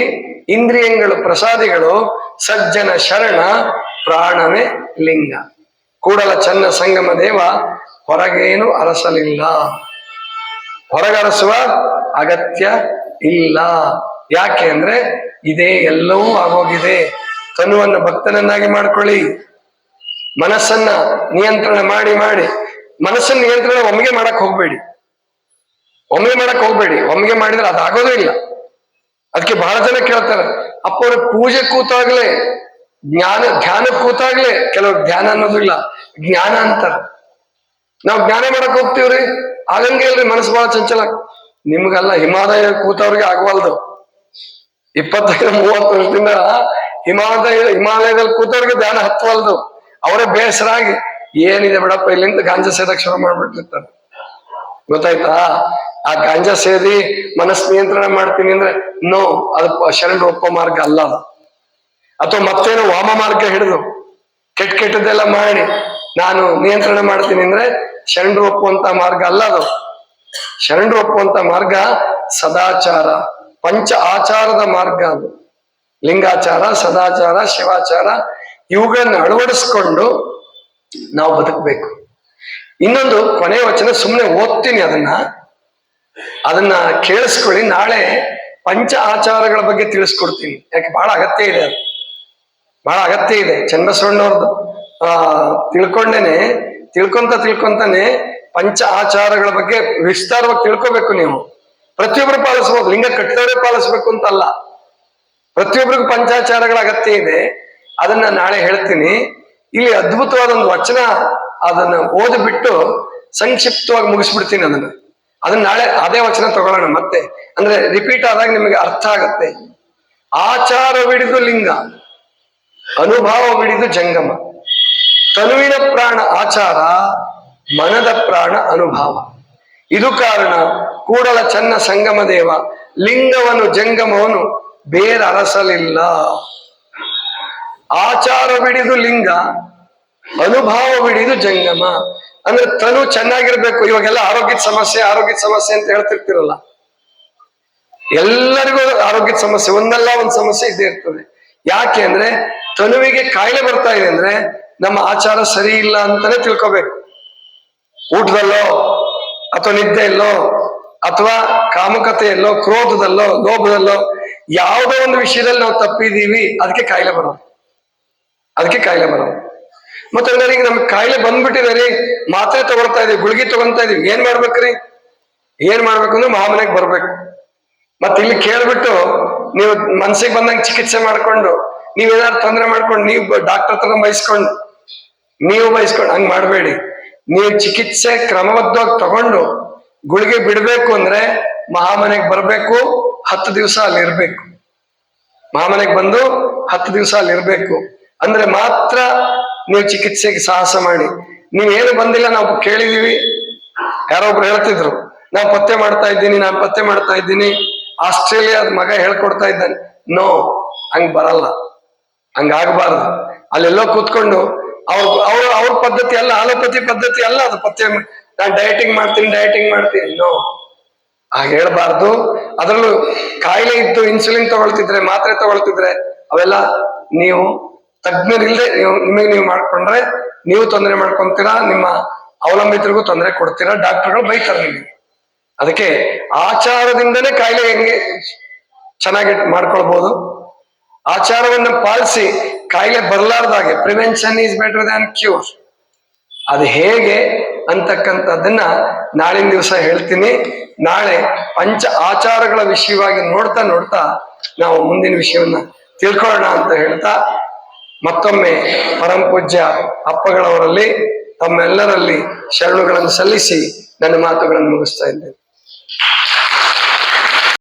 ಇಂದ್ರಿಯಗಳು ಪ್ರಸಾದಿಗಳು. ಸಜ್ಜನ ಶರಣ ಪ್ರಾಣವೇ ಲಿಂಗ. ಕೂಡಲ ಚನ್ನ ಸಂಗಮ ದೇವ ಹೊರಗೇನು ಅರಸಲಿಲ್ಲ, ಹೊರಗರಸುವ ಅಗತ್ಯ ಇಲ್ಲ. ಯಾಕೆ ಅಂದ್ರೆ ಇದೇ ಎಲ್ಲವೂ ಆಗೋಗಿದೆ. ತನುವನ್ನು ಭಕ್ತನನ್ನಾಗಿ ಮಾಡ್ಕೊಳ್ಳಿ. ಮನಸ್ಸನ್ನ ನಿಯಂತ್ರಣ ಮಾಡಿ ಮನಸ್ಸನ್ನ ನಿಯಂತ್ರಣ ಒಮ್ಮೆಗೆ ಮಾಡಕ್ ಹೋಗ್ಬೇಡಿ. ಒಮ್ಮೆಗೆ ಮಾಡಿದ್ರೆ ಅದಾಗೋದೇ ಇಲ್ಲ. ಅದಕ್ಕೆ ಬಹಳ ಜನ ಕೇಳ್ತಾರೆ, ಅಪ್ಪವ್ರ ಪೂಜೆ ಕೂತಾಗ್ಲೇ ಧ್ಯಾನ ಕೂತಾಗ್ಲೇ, ಕೆಲವ್ರು ಧ್ಯಾನ ಅನ್ನೋದಿಲ್ಲ ಜ್ಞಾನ ಅಂತಾರ. ನಾವು ಜ್ಞಾನ ಮಾಡಕ್ ಹೋಗ್ತೀವ್ರಿ, ಆಗಂಗೆ ಇಲ್ರಿ, ಮನಸ್ಸು ಬಹಳ ಚಂಚಲ. ನಿಮ್ಗಲ್ಲ, ಹಿಮಾಲಯ ಕೂತವ್ರಿಗೆ ಆಗವಲ್ದು. 25-30 ವರ್ಷದಿಂದ ಹಿಮಾಲಯದಲ್ಲಿ ಕೂತವ್ರಿಗೆ ಧ್ಯಾನ ಹತ್ತವಲ್ದು. ಅವರೇ ಬೇಸರಾಗಿ ಏನಿದೆ ಬಿಡಪ್ಪ ಇಲ್ಲಿಂದ ಗಾಂಜಾ ಸೇದಕ್ ಶುರು ಮಾಡ್ಬಿಟ್ಟಿರ್ತಾರೆ. ಗೊತ್ತಾಯ್ತಾ? ಆ ಗಾಂಜಾ ಸೇದಿ ಮನಸ್ಸು ನಿಯಂತ್ರಣ ಮಾಡ್ತೀನಿ ಅಂದ್ರೆ ನೋ, ಅದು ಶರಣರು ಒಪ್ಪೋ ಮಾರ್ಗ ಅಲ್ಲ ಅದು. ಅಥವಾ ಮತ್ತೇನೋ ವಾಮ ಮಾರ್ಗ ಹಿಡಿದು ಕೆಟ್ಟದ್ದೆಲ್ಲ ಮಾಡಿ ನಾನು ನಿಯಂತ್ರಣ ಮಾಡ್ತೀನಿ ಅಂದ್ರೆ ಶರಣರು ಒಪ್ಪುವಂತ ಮಾರ್ಗ ಅಲ್ಲ ಅದು. ಶರಣರು ಒಪ್ಪುವಂತ ಮಾರ್ಗ ಸದಾಚಾರ, ಪಂಚ ಆಚಾರದ ಮಾರ್ಗ ಅದು. ಲಿಂಗಾಚಾರ, ಸದಾಚಾರ, ಶಿವಾಚಾರ ಇವುಗಳನ್ನ ಅಳವಡಿಸ್ಕೊಂಡು ನಾವು ಬದುಕಬೇಕು. ಇನ್ನೊಂದು ಕೊನೆಯ ವಚನ ಸುಮ್ಮನೆ ಓದ್ತೀನಿ, ಅದನ್ನ ಕೇಳಿಸ್ಕೊಳ್ಳಿ. ನಾಳೆ ಪಂಚ ಆಚಾರಗಳ ಬಗ್ಗೆ ತಿಳಿಸ್ಕೊಡ್ತೀನಿ. ಯಾಕೆ ಬಹಳ ಅಗತ್ಯ ಇದೆ, ಅದು ಬಹಳ ಅಗತ್ಯ ಇದೆ. ಚನ್ನಬಸವಣ್ಣವ್ರದ್ದು ತಿಳ್ಕೊಂತಾನೆ ಪಂಚ ಆಚಾರಗಳ ಬಗ್ಗೆ ವಿಸ್ತಾರವಾಗಿ ತಿಳ್ಕೋಬೇಕು. ನೀವು ಪ್ರತಿಯೊಬ್ಬರು ಪಾಲಿಸ್ಬೋದು, ಲಿಂಗ ಕಟ್ಟಿದವರೇ ಪಾಲಿಸ್ಬೇಕು ಅಂತಲ್ಲ. ಪ್ರತಿಯೊಬ್ಬರಿಗೂ ಪಂಚಾಚಾರಗಳ ಅಗತ್ಯ ಇದೆ. ಅದನ್ನ ನಾಳೆ ಹೇಳ್ತೀನಿ. ಇಲ್ಲಿ ಅದ್ಭುತವಾದ ಒಂದು ವಚನ, ಅದನ್ನ ಓದಿಬಿಟ್ಟು ಸಂಕ್ಷಿಪ್ತವಾಗಿ ಮುಗಿಸ್ಬಿಡ್ತೀನಿ. ಅದನ್ನ ನಾಳೆ ಅದೇ ವಚನ ತಗೊಳ್ಳೋಣ ಮತ್ತೆ. ಅಂದ್ರೆ ರಿಪೀಟ್ ಆದಾಗ ನಿಮಗೆ ಅರ್ಥ ಆಗತ್ತೆ. ಆಚಾರವಿಡಿದು ಲಿಂಗ, ಅನುಭವವಿಡಿದು ಜಂಗಮ. ತನುವಿನ ಪ್ರಾಣ ಆಚಾರ, ಮನದ ಪ್ರಾಣ ಅನುಭವ. ಇದು ಕಾರಣ ಕೂಡಲ ಚನ್ನ ಸಂಗಮ ದೇವ ಲಿಂಗವನ್ನು ಜಂಗಮವನ್ನು ಬೇರರಸಲಿಲ್ಲ. ಆಚಾರವಿಡಿದು ಲಿಂಗ, ಅನುಭವವಿಡಿದು ಜಂಗಮ. ಅಂದ್ರೆ ತನು ಚೆನ್ನಾಗಿರ್ಬೇಕು. ಇವಾಗೆಲ್ಲ ಆರೋಗ್ಯದ ಸಮಸ್ಯೆ ಅಂತ ಹೇಳ್ತಿರ್ತಿರಲ್ಲ, ಎಲ್ಲರಿಗೂ ಆರೋಗ್ಯದ ಸಮಸ್ಯೆ, ಒಂದಲ್ಲ ಒಂದು ಸಮಸ್ಯೆ ಇದ್ದೇ ಇರ್ತದೆ. ಯಾಕೆ ಅಂದ್ರೆ ತನುವಿಗೆ ಕಾಯಿಲೆ ಬರ್ತಾ ಇದೆ ಅಂದ್ರೆ ನಮ್ಮ ಆಚಾರ ಸರಿ ಇಲ್ಲ ಅಂತಾನೆ ತಿಳ್ಕೋಬೇಕು. ಊಟದಲ್ಲೋ ಅಥವಾ ನಿದ್ದೆಯಲ್ಲೋ ಅಥವಾ ಕಾಮುಕತೆಯಲ್ಲೋ, ಕ್ರೋಧದಲ್ಲೋ, ಲೋಭದಲ್ಲೋ, ಯಾವುದೋ ಒಂದು ವಿಷಯದಲ್ಲಿ ನಾವು ತಪ್ಪಿದೀವಿ, ಅದಕ್ಕೆ ಕಾಯಿಲೆ ಬರೋದು. ಮತ್ತೆ ಈಗ ನಮ್ಗೆ ಕಾಯಿಲೆ ಬಂದ್ಬಿಟ್ಟಿದೆ ರೀ, ಮಾತ್ರೆ ತಗೊಳ್ತಾ ಇದೀವಿ, ಗುಳಿಗೆ ತಗೊಂತಾ ಇದೀವಿ, ಏನ್ ಮಾಡ್ಬೇಕ್ರಿ? ಏನ್ ಮಾಡ್ಬೇಕು ಅಂದ್ರೆ ಮಹಾಮನೆಗೆ ಬರ್ಬೇಕು. ಮತ್ತೆ ಇಲ್ಲಿ ಕೇಳ್ಬಿಟ್ಟು ನೀವು ಮನ್ಸಿಗೆ ಬಂದಂಗೆ ಚಿಕಿತ್ಸೆ ಮಾಡ್ಕೊಂಡು ನೀವೇನಾದ್ರು ತೊಂದರೆ ಮಾಡ್ಕೊಂಡು ನೀವು ಡಾಕ್ಟರ್ ಹತ್ರ ಬಯಸ್ಕೊಂಡು ಹಂಗ್ ಮಾಡ್ಬೇಡಿ. ನೀವು ಚಿಕಿತ್ಸೆ ಕ್ರಮಬದ್ಧವಾಗಿ ತಗೊಂಡು ಗುಳಿಗೆ ಬಿಡ್ಬೇಕು ಅಂದ್ರೆ ಮಹಾಮನೆಗೆ ಬರ್ಬೇಕು, 10 ದಿವಸ ಅಲ್ಲಿ ಇರ್ಬೇಕು. ಮಹಾಮನೆಗೆ ಬಂದು 10 ದಿವಸ ಅಲ್ಲಿ ಇರ್ಬೇಕು ಅಂದ್ರೆ ಮಾತ್ರ ನೀವು ಚಿಕಿತ್ಸೆಗೆ ಸಾಹಸ ಮಾಡಿ. ನೀವೇನು ಬಂದಿಲ್ಲ, ನಾವು ಕೇಳಿದೀವಿ, ಯಾರೊಬ್ರು ಹೇಳ್ತಿದ್ರು ನಾನು ಪತ್ತೆ ಮಾಡ್ತಾ ಇದ್ದೀನಿ, ಆಸ್ಟ್ರೇಲಿಯಾದ ಮಗ ಹೇಳ್ಕೊಡ್ತಾ ಇದ್ದಾನೆ. ನೋ, ಹಂಗ್ ಬರಲ್ಲ, ಹಂಗಾಗಬಾರ್ದು. ಅಲ್ಲೆಲ್ಲೋ ಕೂತ್ಕೊಂಡು ಅವ್ರ ಪದ್ಧತಿ ಅಲ್ಲ, ಆಲೋಪತಿ ಪದ್ಧತಿ ಅಲ್ಲ ಅದು. ಪತ್ತೆ ನಾನು ಡಯಟಿಂಗ್ ಮಾಡ್ತೀನಿ, ನೋ, ಹಾಗೆ ಹೇಳ್ಬಾರ್ದು. ಅದ್ರಲ್ಲೂ ಕಾಯಿಲೆ ಇದ್ದು ಇನ್ಸುಲಿನ್ ತಗೊಳ್ತಿದ್ರೆ, ಮಾತ್ರೆ ತಗೊಳ್ತಿದ್ರೆ ಅವೆಲ್ಲ ನೀವು ತಜ್ಞರಿಲ್ಲದೆ ನೀವು ಮಾಡ್ಕೊಂಡ್ರೆ ನೀವು ತೊಂದರೆ ಮಾಡ್ಕೊಂತೀರಾ, ನಿಮ್ಮ ಅವಲಂಬಿತರಿಗೂ ತೊಂದರೆ ಕೊಡ್ತೀರಾ, ಡಾಕ್ಟರ್ಗಳು ಬೈತಾರೆ ನಿಮಗೆ. ಅದಕ್ಕೆ ಆಚಾರದಿಂದನೇ ಕಾಯಿಲೆ ಹೆಂಗೆ ಚೆನ್ನಾಗಿ ಮಾಡ್ಕೊಳ್ಬಹುದು. ಆಚಾರವನ್ನ ಪಾಲಿಸಿ ಕಾಯಿಲೆ ಬರಲಾರ್ದಾಗೆ prevention is better than cure. ಅದು ಹೇಗೆ ಅಂತಕ್ಕಂಥದ್ದನ್ನ ನಾಳಿನ ದಿವಸ ಹೇಳ್ತೀನಿ. ನಾಳೆ ಪಂಚ ಆಚಾರಗಳ ವಿಷಯವಾಗಿ ನೋಡ್ತಾ ನಾವು ಮುಂದಿನ ವಿಷಯವನ್ನ ತಿಳ್ಕೊಳ್ಳೋಣ ಅಂತ ಹೇಳ್ತಾ, ಮತ್ತೊಮ್ಮೆ ಪರಂ ಪೂಜ್ಯ ಅಪ್ಪಗಳವರಲ್ಲಿ ತಮ್ಮೆಲ್ಲರಲ್ಲಿ ಶರಣುಗಳನ್ನು ಸಲ್ಲಿಸಿ ನನ್ನ ಮಾತುಗಳನ್ನು ಮುಗಿಸ್ತಾ ಇದ್ದೇನೆ.